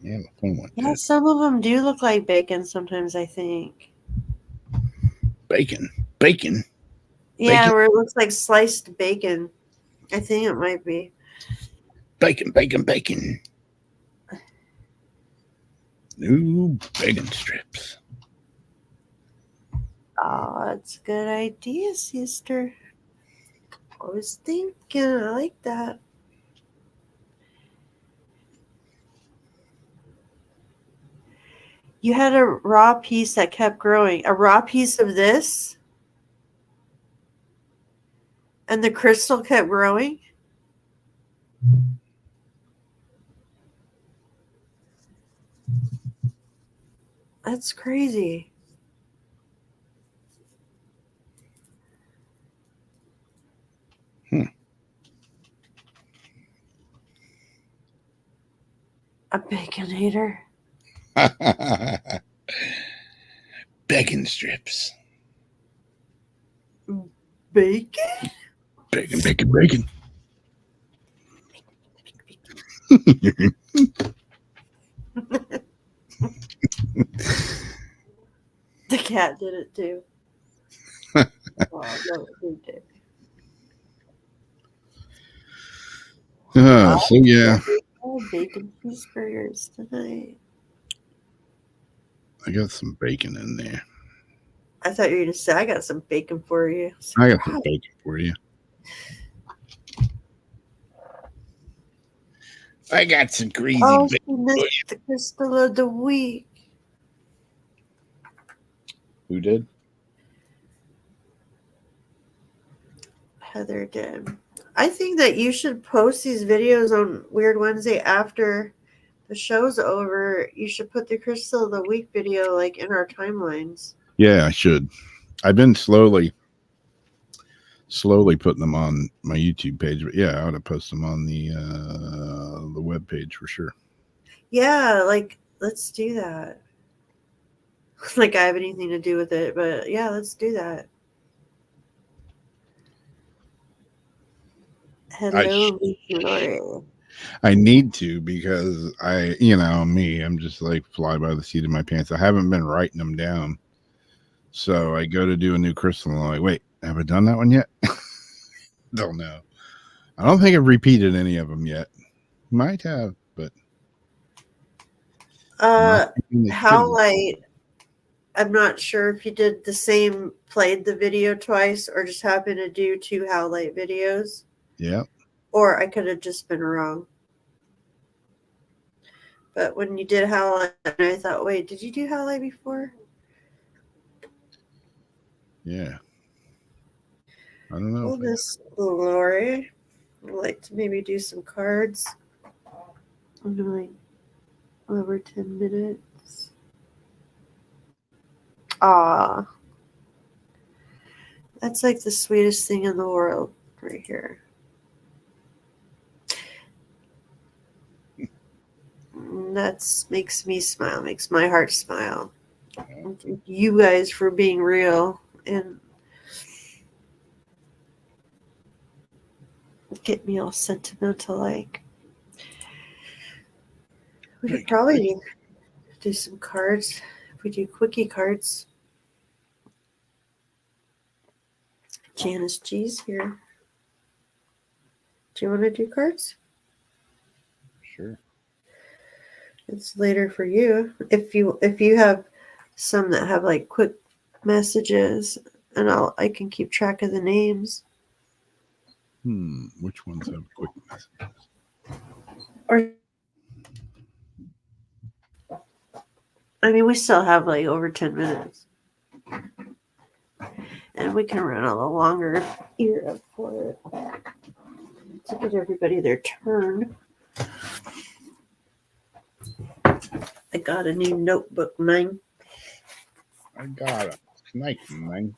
yeah, the phone went Yeah, dead. some of them do look like bacon sometimes, I think. Bacon. Yeah, Bacon. where it looks like sliced bacon. I think it might be. Bacon. New bacon strips. Oh, that's a good idea, sister. I was thinking, I like that. You had a raw piece that kept growing. A raw piece of this? And the crystal kept growing? That's crazy. A baconator. Bacon strips. Bacon? Bacon, bacon, bacon. The cat did it too. Oh, no, he did. So yeah, Bacon cheeseburgers tonight. I got some bacon in there. I thought you were gonna say I got some bacon for you. I got some bacon for you. I got some crazy Oh, bacon. she missed the crystal of the week. Who did? Heather did. I think that you should post these videos on Weird Wednesday after the show's over. You should put the crystal of the week video like in our timelines. Yeah, I should. I've been slowly putting them on my YouTube page, but yeah, I ought to post them on the web page for sure. Yeah, like let's do that. Like I have anything to do with it, but yeah, let's do that. Hello, Lori. I need to because I'm just like fly by the seat of my pants. I haven't been writing them down. So I go to do a new crystal and I'm like, wait, have I done that one yet? Don't know. I don't think I've repeated any of them yet. Might have, but Howlight. I'm not sure if you did the same, played the video twice, or just happened to do 2 Howlight videos. Yeah. Or I could have just been wrong. But when you did Howlight, I thought, wait, did you do Howlight before? Yeah. I don't know. Well, Miss Lori, I'd like to maybe do some cards. I'm doing over 10 minutes. Ah, that's like the sweetest thing in the world right here. That makes me smile, makes my heart smile. Thank you guys for being real and get me all sentimental like. We could probably do some cards if we do quickie cards. Janice G's here. Do you want to do cards? Sure. It's later for you. If you have some that have like quick messages, and I can keep track of the names. Which ones have quick messages? Or I mean, we still have like over 10 minutes. And we can run a little longer here for it. To give everybody their turn. I got a new notebook, man. I got it. It's nice, man.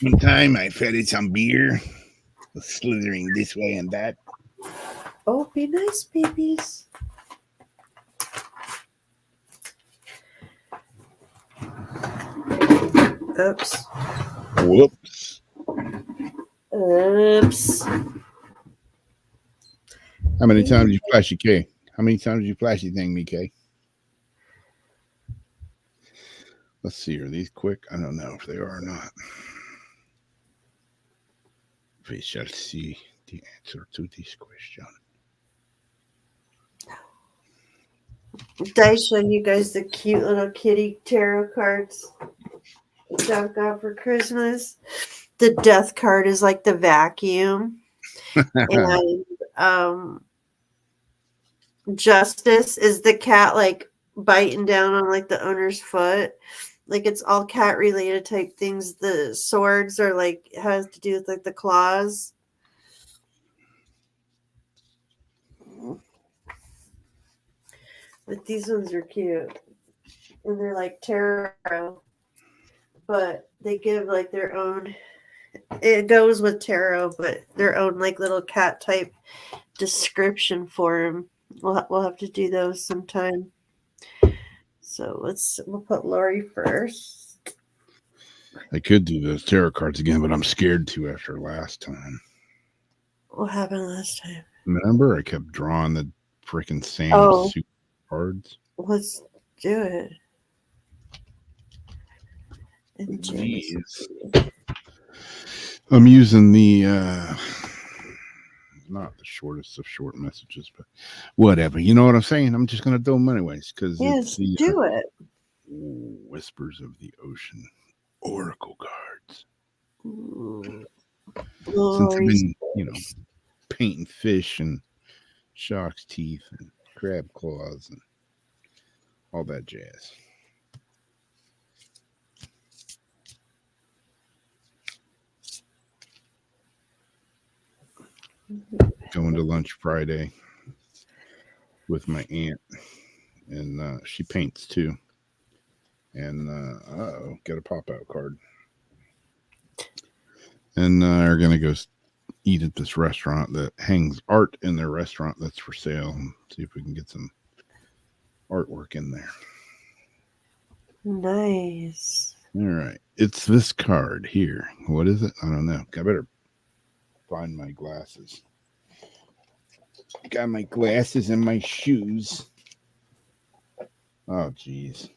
One time I fed it some beer, slithering this way and that. Oh, be nice, babies. Oops. Whoops. Oops. How many times did you flash your K? How many times did you flash your thing, Mike? Let's see. Are these quick? I don't know if they are or not. We shall see the answer to this question. Did I show you guys the cute little kitty tarot cards that I've got for Christmas? The death card is like the vacuum. And justice is the cat like biting down on like the owner's foot. Like it's all cat related type things. The swords are like has to do with like the claws. But these ones are cute. And they're like tarot. But they give like their own It goes with tarot, but their own like little cat type description for them. We'll have to do those sometime. So we'll put Lori first. I could do those tarot cards again, but I'm scared to after last time. What happened last time? Remember, I kept drawing the freaking same soup cards. Let's do it. Jeez. I'm using the not the shortest of short messages, but whatever. You know what I'm saying? I'm just gonna do them anyways because it's the do it. Whispers of the Ocean Oracle cards. Since I've been, painting fish and shark's teeth and crab claws and all that jazz. Going to lunch Friday with my aunt, and she paints too. And get a pop-out card. And are gonna go eat at this restaurant that hangs art in their restaurant that's for sale. And see if we can get some artwork in there. Nice. All right, it's this card here. What is it? I don't know. I better find my glasses. Got my glasses and my shoes. Oh, geez.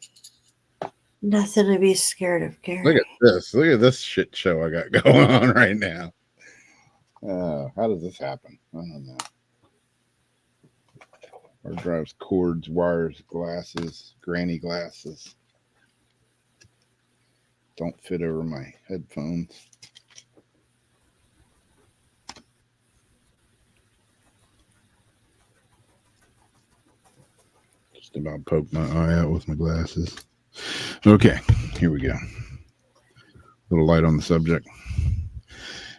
Nothing to be scared of, Gary. Look at this. Look at this shit show I got going on right now. How does this happen? I don't know. Hard drives, cords, wires, glasses, granny glasses. Don't fit over my headphones. Just about poked my eye out with my glasses. Okay, here we go. A little light on the subject.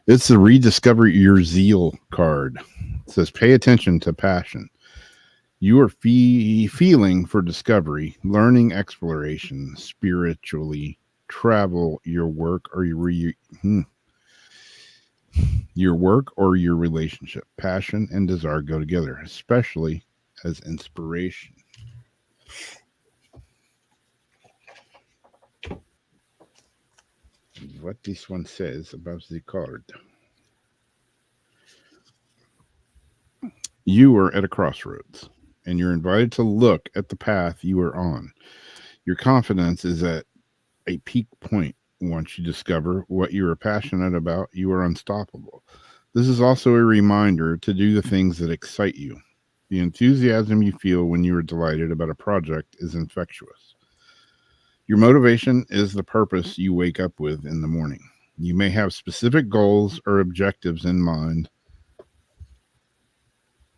It's the Rediscover Your Zeal card. It says, pay attention to passion. You are feeling for discovery, learning, exploration, spiritually, travel, your work or your work or your relationship. Passion and desire go together, especially as inspiration. What this one says about the card. You are at a crossroads, and you're invited to look at the path you are on. Your confidence is at a peak point. Once you discover what you are passionate about, you are unstoppable. This is also a reminder to do the things that excite you. The enthusiasm you feel when you are delighted about a project is infectious. Your motivation is the purpose you wake up with in the morning. You may have specific goals or objectives in mind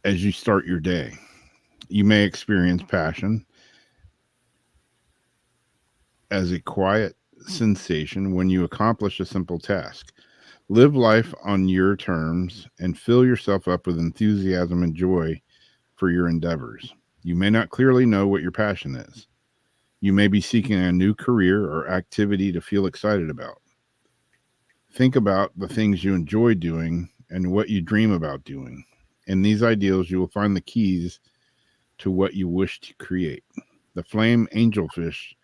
as you start your day. You may experience passion as a quiet sensation when you accomplish a simple task. Live life on your terms and fill yourself up with enthusiasm and joy for your endeavors. You may not clearly know what your passion is. You may be seeking a new career or activity to feel excited about. Think about the things you enjoy doing and what you dream about doing. In these ideals, you will find the keys to what you wish to create. The flame angelfish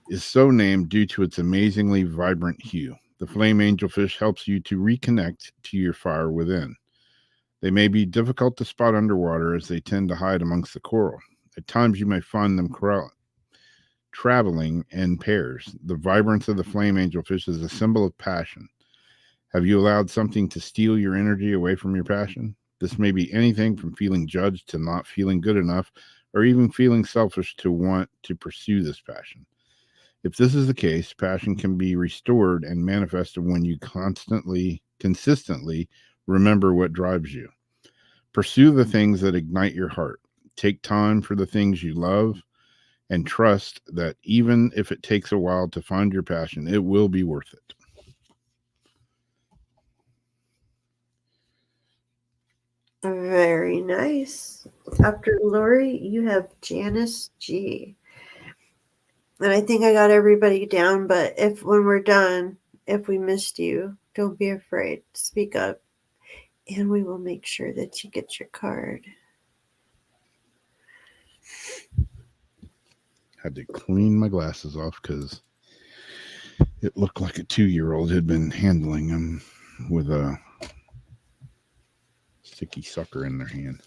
is so named due to its amazingly vibrant hue. The flame angelfish helps you to reconnect to your fire within. They may be difficult to spot underwater as they tend to hide amongst the coral. At times, you may find them traveling in pairs. The vibrance of the flame angelfish is a symbol of passion. Have you allowed something to steal your energy away from your passion? This may be anything from feeling judged to not feeling good enough, or even feeling selfish to want to pursue this passion. If this is the case, passion can be restored and manifested when you consistently remember what drives you. Pursue the things that ignite your heart. Take time for the things you love, and trust that even if it takes a while to find your passion, it will be worth it. Very nice. After Lori, you have Janice G. And I think I got everybody down, but when we're done, if we missed you, Don't be afraid. Speak up, and we will make sure that you get your card. Had to clean my glasses off because it looked like a 2-year-old had been handling them with a sticky sucker in their hand.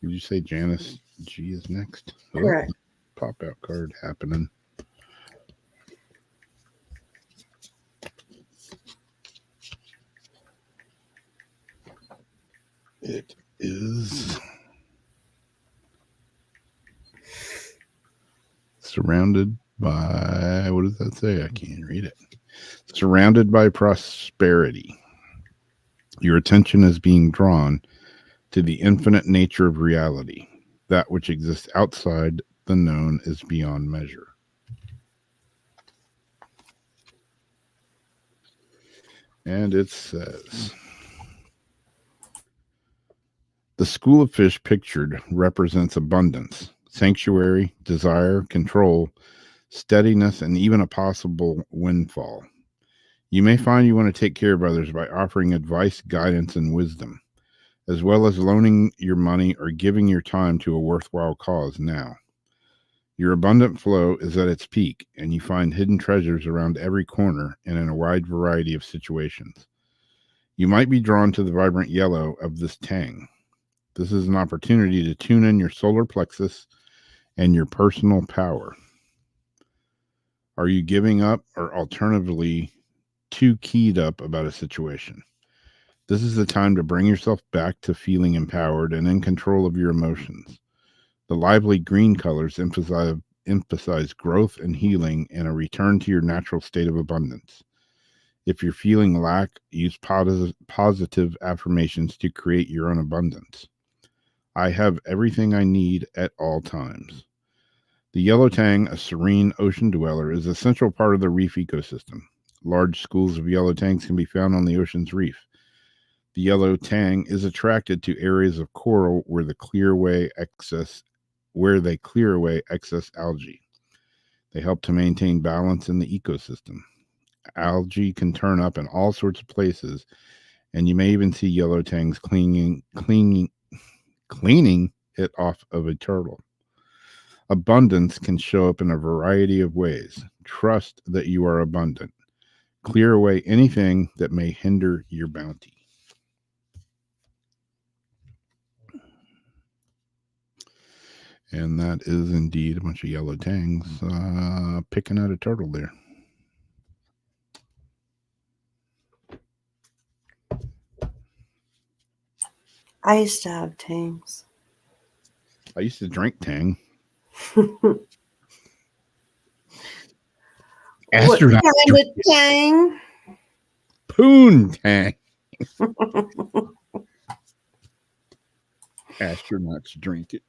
Did you say Janice G is next? Correct. Pop out card happening. It is surrounded by, what does that say? I can't read it. Surrounded by prosperity. Your attention is being drawn to the infinite nature of reality. That which exists outside the known is beyond measure. And it says, the school of fish pictured represents abundance, sanctuary, desire, control, steadiness, and even a possible windfall. You may find you want to take care of others by offering advice, guidance, and wisdom, as well as loaning your money or giving your time to a worthwhile cause now. Your abundant flow is at its peak, and you find hidden treasures around every corner and in a wide variety of situations. You might be drawn to the vibrant yellow of this tang. This is an opportunity to tune in your solar plexus and your personal power. Are you giving up or alternatively too keyed up about a situation? This is the time to bring yourself back to feeling empowered and in control of your emotions. The lively green colors emphasize growth and healing and a return to your natural state of abundance. If you're feeling lack, use positive affirmations to create your own abundance. I have everything I need at all times. The yellow tang, a serene ocean dweller, is a central part of the reef ecosystem. Large schools of yellow tangs can be found on the ocean's reef. The yellow tang is attracted to areas of coral where they clear away excess algae. They help to maintain balance in the ecosystem. Algae can turn up in all sorts of places, and you may even see yellow tangs cleaning it off of a turtle. Abundance can show up in a variety of ways. Trust that you are abundant. Clear away anything that may hinder your bounty. And that is indeed a bunch of yellow tangs picking at a turtle there. I used to have tangs. I used to drink tang. Astronaut. What kind of tang? Poon tang. Astronauts drink it.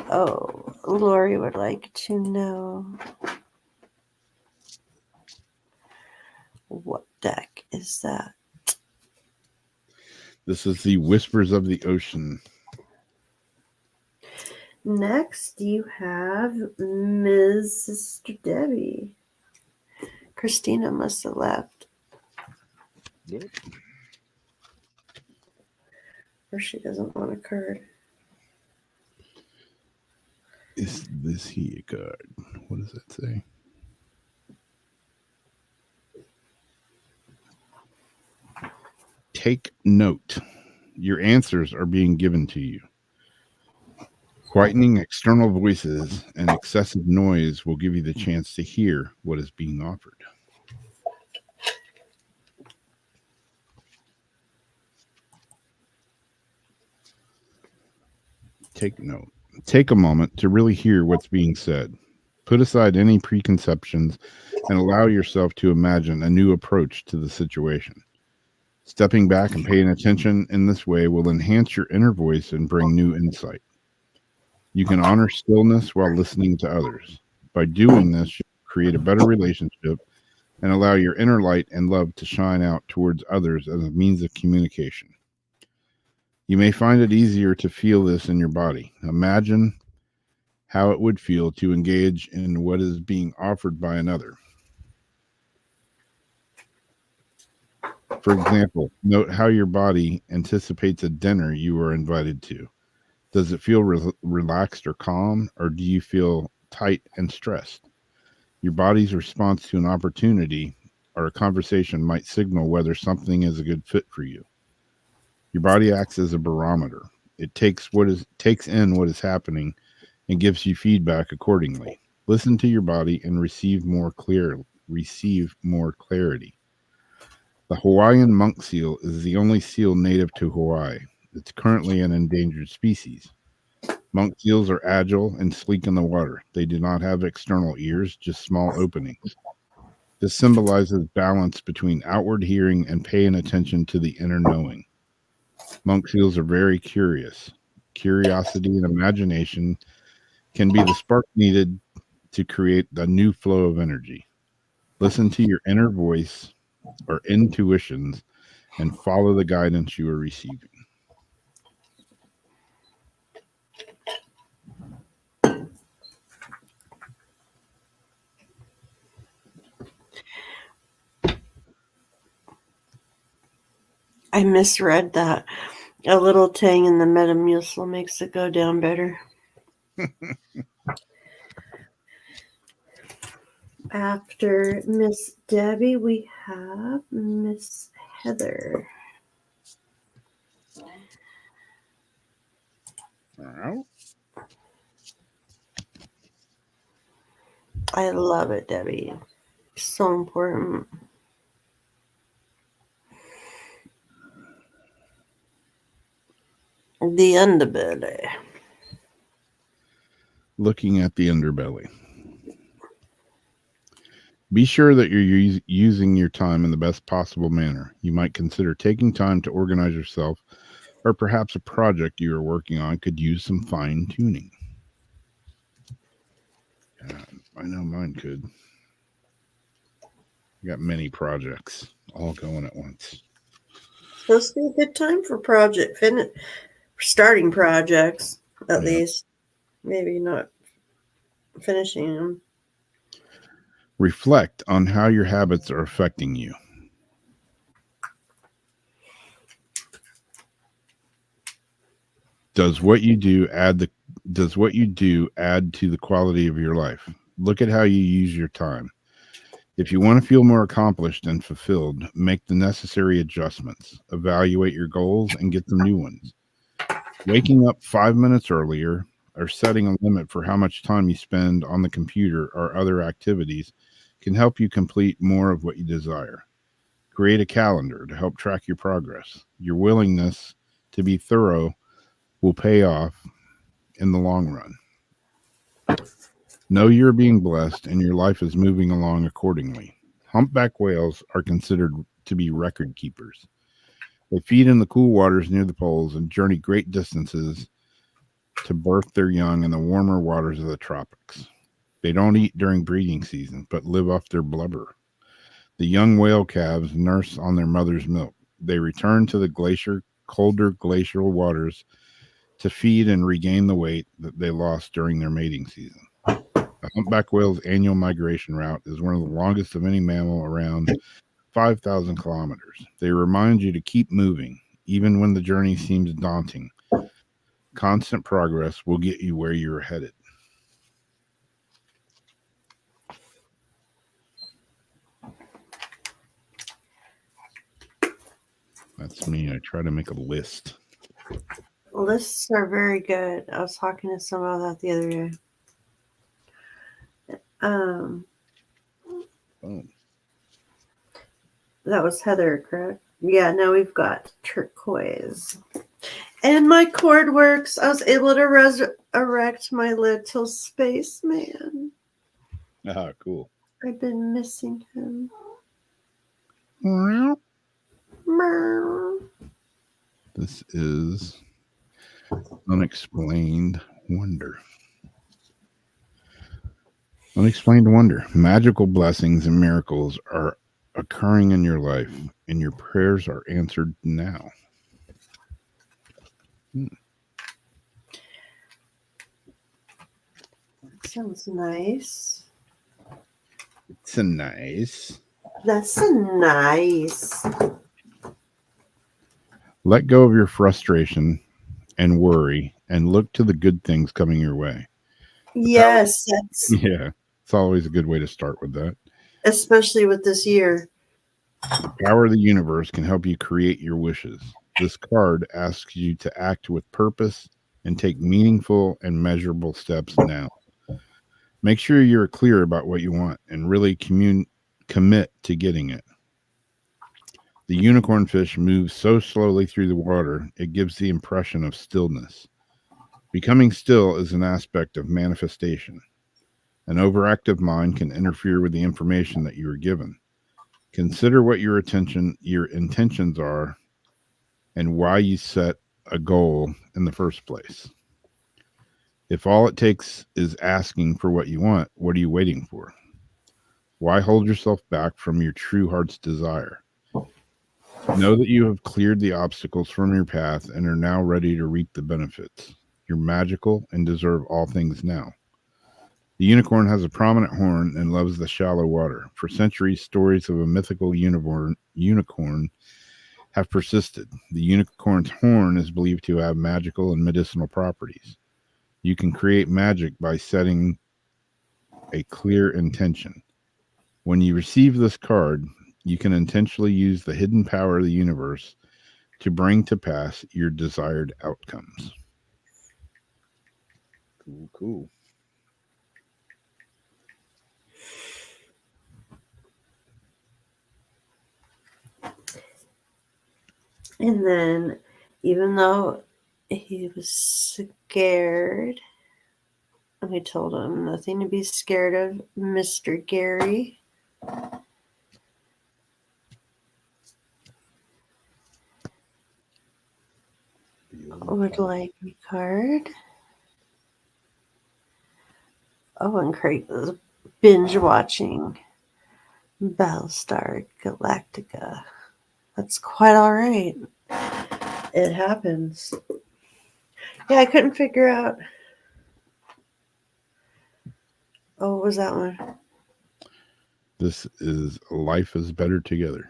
Oh, Lori would like to know what deck is that? This is the Whispers of the Ocean. Next, you have Ms. Sister Debbie. Christina must have left. Yep. Or she doesn't want a card. Is this here a card? What does that say? Take note. Your answers are being given to you. Quietening external voices and excessive noise will give you the chance to hear what is being offered. Take note. Take a moment to really hear what's being said. Put aside any preconceptions and allow yourself to imagine a new approach to the situation. Stepping back and paying attention in this way will enhance your inner voice and bring new insight. You can honor stillness while listening to others. By doing this, you create a better relationship and allow your inner light and love to shine out towards others as a means of communication. You may find it easier to feel this in your body. Imagine how it would feel to engage in what is being offered by another. For example, note how your body anticipates a dinner you are invited to. Does it feel relaxed or calm, or do you feel tight and stressed? Your body's response to an opportunity or a conversation might signal whether something is a good fit for you. Your body acts as a barometer. It takes in what is happening and gives you feedback accordingly. Listen to your body and receive more clarity. The Hawaiian monk seal is the only seal native to Hawaii. It's currently an endangered species. Monk seals are agile and sleek in the water. They do not have external ears, just small openings. This symbolizes balance between outward hearing and paying attention to the inner knowing. Monk seals are very curious. Curiosity and imagination can be the spark needed to create a new flow of energy. Listen to your inner voice or intuitions and follow the guidance you are receiving. I misread that. A little tang in the Metamucil makes it go down better. After Miss Debbie, we have Miss Heather. I love it, Debbie. So important. The underbelly. Looking at the underbelly. Be sure that you're using your time in the best possible manner. You might consider taking time to organize yourself, or perhaps a project you are working on could use some fine tuning. I know mine could. I got many projects all going at once. Supposed to be a good time for starting projects, at least. Maybe not finishing them. Reflect on how your habits are affecting you. Does what you do add to the quality of your life? Look at how you use your time. If you want to feel more accomplished and fulfilled, make the necessary adjustments. Evaluate your goals and get some new ones. Waking up 5 minutes earlier or setting a limit for how much time you spend on the computer or other activities can help you complete more of what you desire. Create a calendar to help track your progress. Your willingness to be thorough will pay off in the long run. Know you're being blessed and your life is moving along accordingly. Humpback whales are considered to be record keepers. They feed in the cool waters near the poles and journey great distances to birth their young in the warmer waters of the tropics. They don't eat during breeding season, but live off their blubber. The young whale calves nurse on their mother's milk. They return to the colder glacial waters to feed and regain the weight that they lost during their mating season. The humpback whale's annual migration route is one of the longest of any mammal, around 5,000 kilometers. They remind you to keep moving, even when the journey seems daunting. Constant progress will get you where you're headed. That's me. I try to make a list. Lists are very good. I was talking to someone about that the other day. That was Heather, correct? Yeah, now we've got turquoise. And my cord works. I was able to resurrect my little spaceman. Ah, cool. I've been missing him. Meow. This is Unexplained Wonder. Unexplained wonder. Magical blessings and miracles are occurring in your life, and your prayers are answered now. Sounds nice. It's a nice. That's a nice. Let go of your frustration and worry and look to the good things coming your way. Yes, that's Yeah, it's always a good way to start with that. especially with this year. The power of the universe can help you create your wishes. This card asks you to act with purpose and take meaningful and measurable steps now. Make sure you're clear about what you want and really commit to getting it. The unicorn fish moves so slowly through the water, it gives the impression of stillness. Becoming still is an aspect of manifestation. An overactive mind can interfere with the information that you are given. Consider what your intentions are and why you set a goal in the first place. If all it takes is asking for what you want, what are you waiting for? Why hold yourself back from your true heart's desire? Know that you have cleared the obstacles from your path and are now ready to reap the benefits. You're magical and deserve all things now. The unicorn has a prominent horn and loves the shallow water. For centuries, stories of a mythical unicorn have persisted. The unicorn's horn is believed to have magical and medicinal properties. You can create magic by setting a clear intention. When you receive this card, you can intentionally use the hidden power of the universe to bring to pass your desired outcomes. Cool. And then, even though he was scared, we told him nothing to be scared of, Mr. Gary. Would like a card. Oh, and Craig was binge watching Battlestar Galactica. That's quite all right. It happens. Yeah, I couldn't figure out. Oh, what was that one? This is Life is Better Together.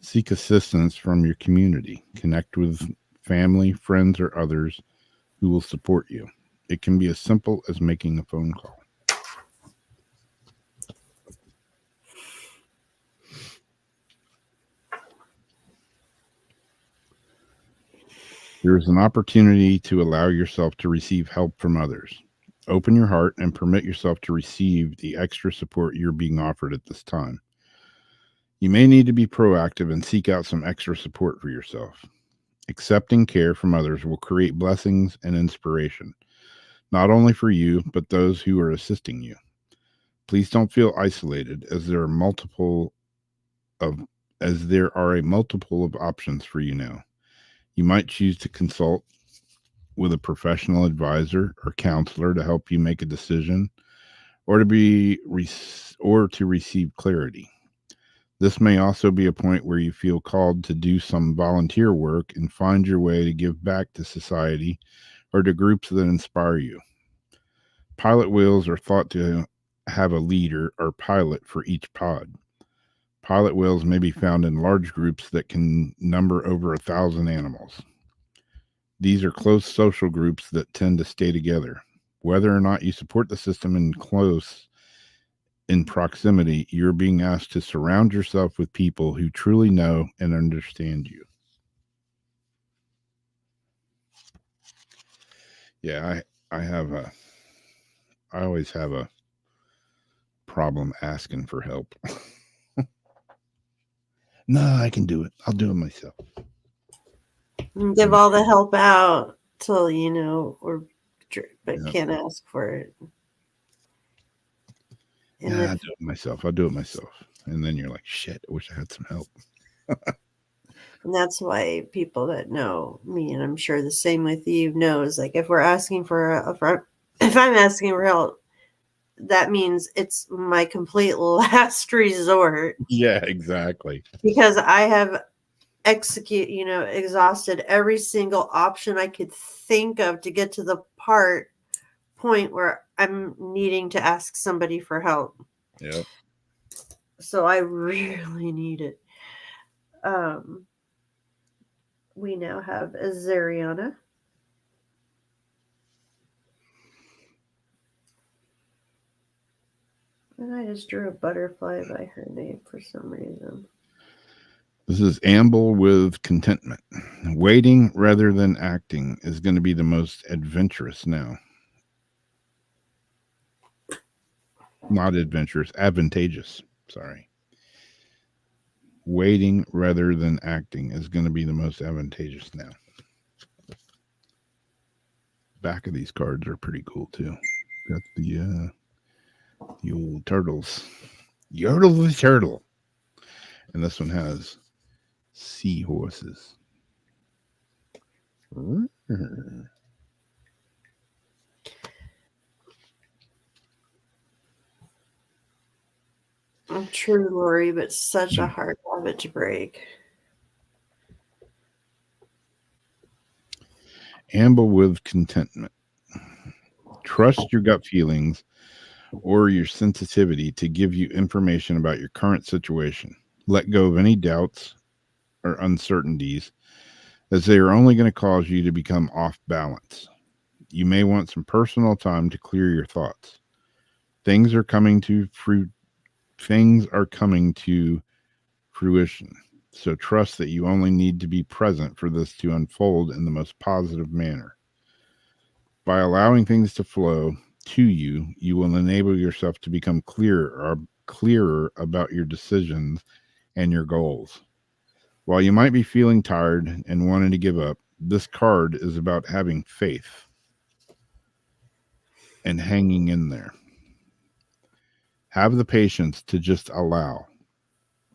Seek assistance from your community. Connect with family, friends, or others who will support you. It can be as simple as making a phone call. There is an opportunity to allow yourself to receive help from others. Open your heart and permit yourself to receive the extra support you're being offered at this time. You may need to be proactive and seek out some extra support for yourself. Accepting care from others will create blessings and inspiration, not only for you, but those who are assisting you. Please don't feel isolated, as there are a multiple of options for you now. You might choose to consult with a professional advisor or counselor to help you make a decision, or to receive clarity. This may also be a point where you feel called to do some volunteer work and find your way to give back to society or to groups that inspire you. Pilot whales are thought to have a leader or pilot for each pod. Pilot whales may be found in large groups that can number over 1,000 animals. These are close social groups that tend to stay together. Whether or not you support the system in proximity, you're being asked to surround yourself with people who truly know and understand you. Yeah, I always have a problem asking for help. No, I can do it. I'll do it myself. Give all the help out till but Yeah. can't ask for it. And I'll do it myself. And then you're like, shit, I wish I had some help. And that's why people that know me, and I'm sure the same with you, knows like if we're asking for if I'm asking for help, that means it's my complete last resort. Yeah, exactly. Because I have exhausted every single option I could think of to get to the point where I'm needing to ask somebody for help. Yep. So I really need it. We now have Azariana. And I just drew a butterfly by her name for some reason. This is amble with contentment. Waiting rather than acting is going to be the most adventurous now. Not adventurous, advantageous. Sorry. Waiting rather than acting is going to be the most advantageous now. Back of these cards are pretty cool too. Got the old turtles. Yodel the turtle. And this one has seahorses. I'm true, Lori, but such a hard habit to break. Amble with contentment. Trust your gut feelings or your sensitivity to give you information about your current situation. Let go of any doubts or uncertainties, as they are only going to cause you to become off balance. You may want some personal time to clear your thoughts. Things are coming to fruition. So trust that you only need to be present for this to unfold in the most positive manner. By allowing things to flow to you, you will enable yourself to become clearer about your decisions and your goals. While you might be feeling tired and wanting to give up, this card is about having faith and hanging in there. Have the patience to just allow.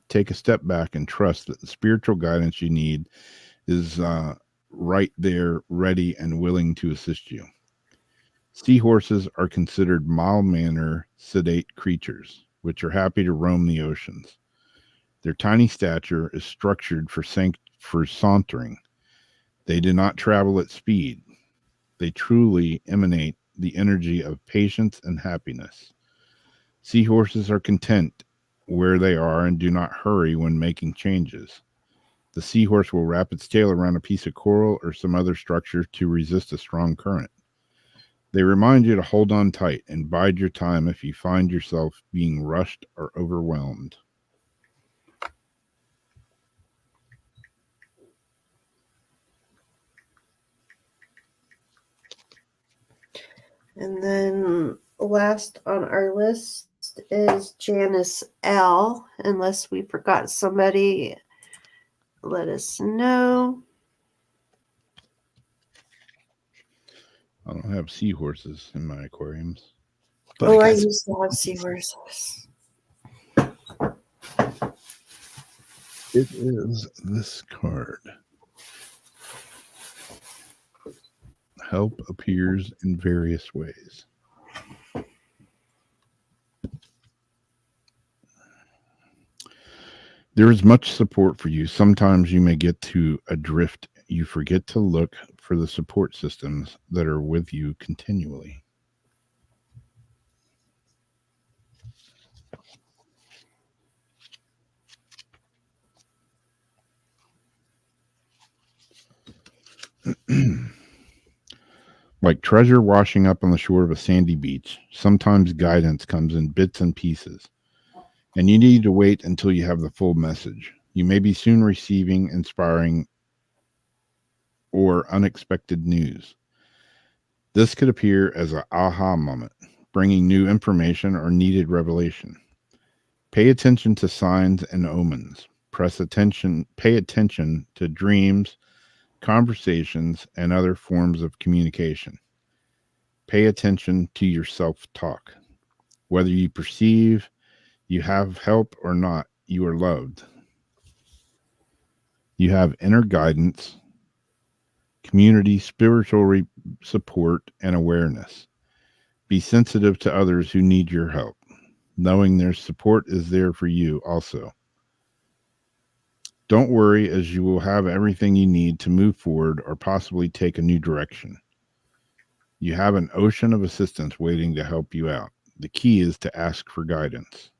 Take a step back and trust that the spiritual guidance you need is right there, ready and willing to assist you. Seahorses are considered mild-mannered, sedate creatures, which are happy to roam the oceans. Their tiny stature is structured for sauntering. They do not travel at speed. They truly emanate the energy of patience and happiness. Seahorses are content where they are and do not hurry when making changes. The seahorse will wrap its tail around a piece of coral or some other structure to resist a strong current. They remind you to hold on tight and bide your time if you find yourself being rushed or overwhelmed. And then last on our list is Janice L. Unless we forgot somebody, let us know. I don't have seahorses in my aquariums. But I used to have seahorses. It is this card. Help appears in various ways. There is much support for you. Sometimes you may get to adrift. You forget to look for the support systems that are with you continually. Like treasure washing up on the shore of a sandy beach, sometimes guidance comes in bits and pieces, and you need to wait until you have the full message. You may be soon receiving inspiring or unexpected news. This could appear as an aha moment, bringing new information or needed revelation. Pay attention to signs and omens. Pay attention to dreams, conversations, and other forms of communication. Pay attention to your self-talk. Whether you perceive you have help or not, you are loved. You have inner guidance, community, spiritual support, and awareness. Be sensitive to others who need your help, knowing their support is there for you also. Don't worry, as you will have everything you need to move forward or possibly take a new direction. You have an ocean of assistance waiting to help you out. The key is to ask for guidance.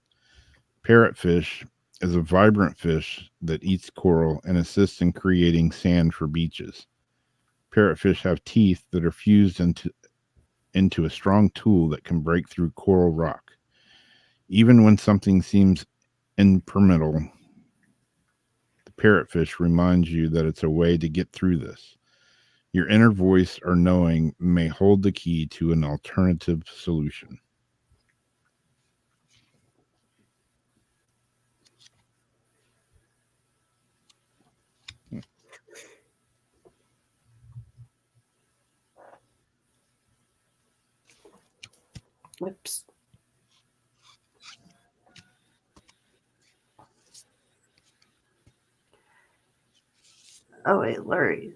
Parrotfish is a vibrant fish that eats coral and assists in creating sand for beaches. Parrotfish have teeth that are fused into a strong tool that can break through coral rock. Even when something seems impermeable, the parrotfish reminds you that it's a way to get through this. Your inner voice or knowing may hold the key to an alternative solution. Whoops. Oh, wait, Larry.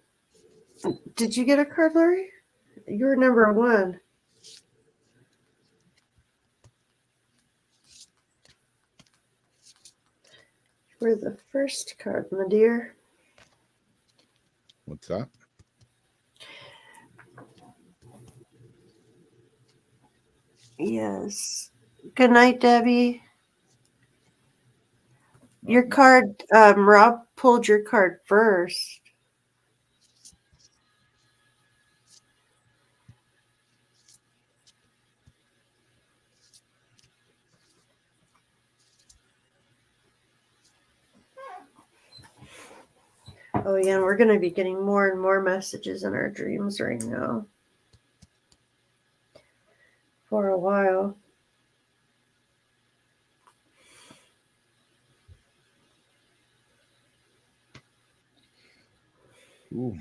Did you get a card, Larry? You're number 1. We're the first card, my dear. What's that? Yes. Good night, Debbie. Your card, Rob pulled your card first. Oh, yeah, and we're going to be getting more and more messages in our dreams right now. For a while. Ooh.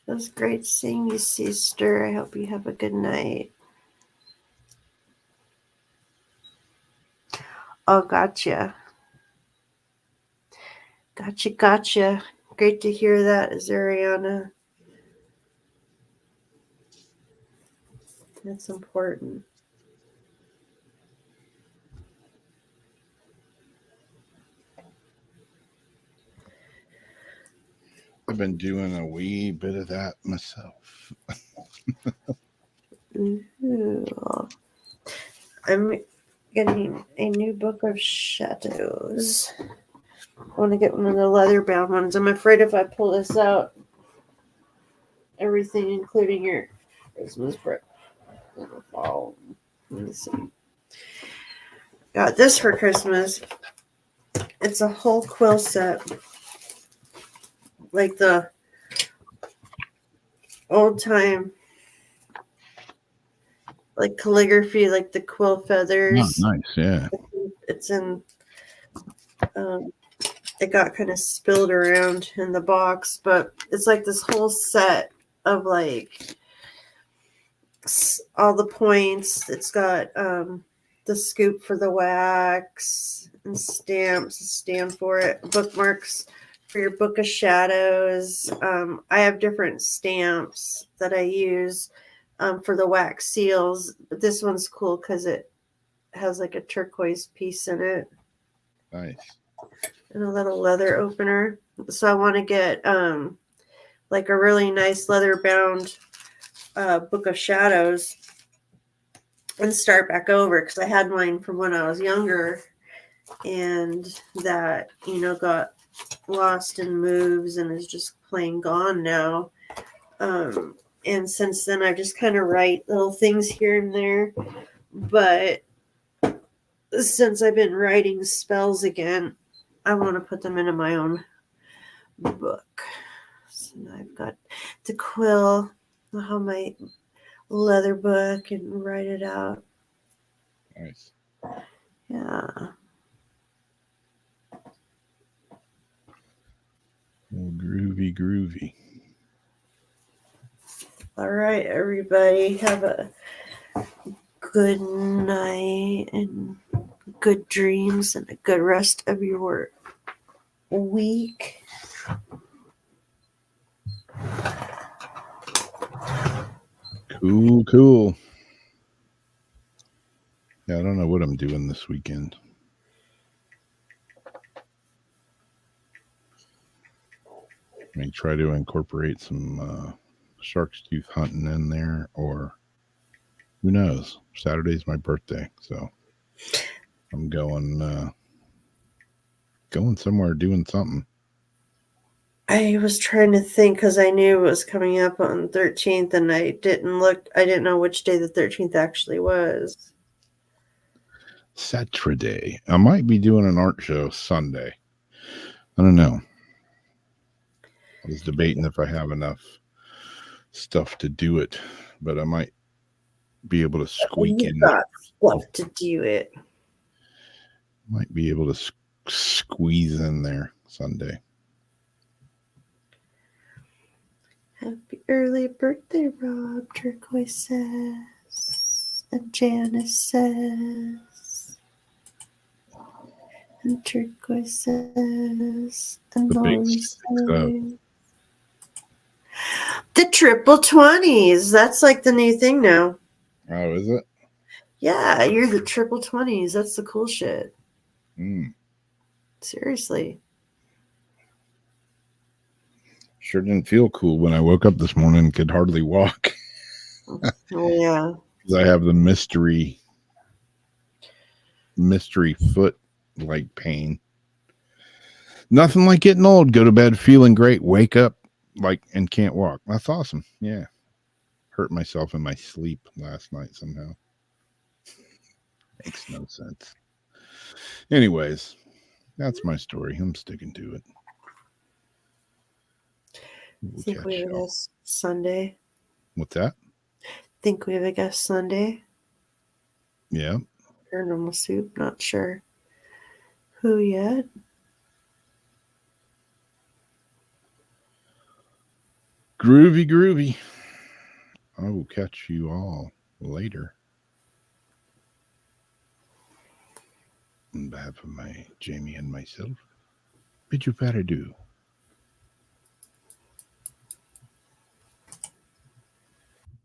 It was great seeing you, sister. I hope you have a good night. Oh, gotcha. Gotcha. Great to hear that, Azariana. That's important. I've been doing a wee bit of that myself. Ooh. I'm getting a new book of shadows. I want to get one of the leather bound ones. I'm afraid if I pull this out, everything, including your Christmas present, will fall. Let me see. Got this for Christmas. It's a whole quill set. Like the old time, like calligraphy, like the quill feathers. Oh, nice, yeah. It's in, it got kind of spilled around in the box, but it's like this whole set of like all the points. It's got the scoop for the wax and stamps to stand for it, bookmarks for your book of shadows. I have different stamps that I use for the wax seals, but this one's cool because it has like a turquoise piece in it. Nice. And a little leather opener. So I want to get like a really nice leather bound book of shadows and start back over, because I had mine from when I was younger and that, got lost in moves and is just plain gone now. And since then I just kind of write little things here and there, but since I've been writing spells again, I want to put them into my own book. So now I've got the quill, I'll have my leather book and write it out. Nice. Yeah. Oh, groovy. All right, everybody, have a good night and good dreams and a good rest of your week. Cool. Yeah, I don't know what I'm doing this weekend. I may try to incorporate some shark's tooth hunting in there, or who knows? Saturday's my birthday, so I'm going somewhere, doing something. I was trying to think because I knew it was coming up on the 13th, and I didn't look. I didn't know which day the 13th actually was. Saturday. I might be doing an art show Sunday. I don't know. I was debating if I have enough stuff to do it, but I might be able to squeak You in. got stuff to do it. Might be able to squeeze in there Sunday. Happy early birthday, Rob, Turquoise says. And Janice says. And Turquoise says. And The big Lori 6 says. The triple 20s. That's like the new thing now. Oh, is it? Yeah, you're the triple 20s. That's the cool shit. Mm. Seriously. Sure didn't feel cool when I woke up this morning and could hardly walk. Oh, yeah. Because I have the mystery foot like pain. Nothing like getting old. Go to bed feeling great. Wake up and can't walk. That's awesome. Yeah. Hurt myself in my sleep last night somehow. Makes no sense. Anyways, that's my story. I'm sticking to it. We'll Think we have a guest Sunday. What's that? Think we have a guest Sunday. Yeah. Or normal soup. Not sure who yet. Groovy. I will catch you all later. On behalf of my Jamie and myself, bid you fare adieu.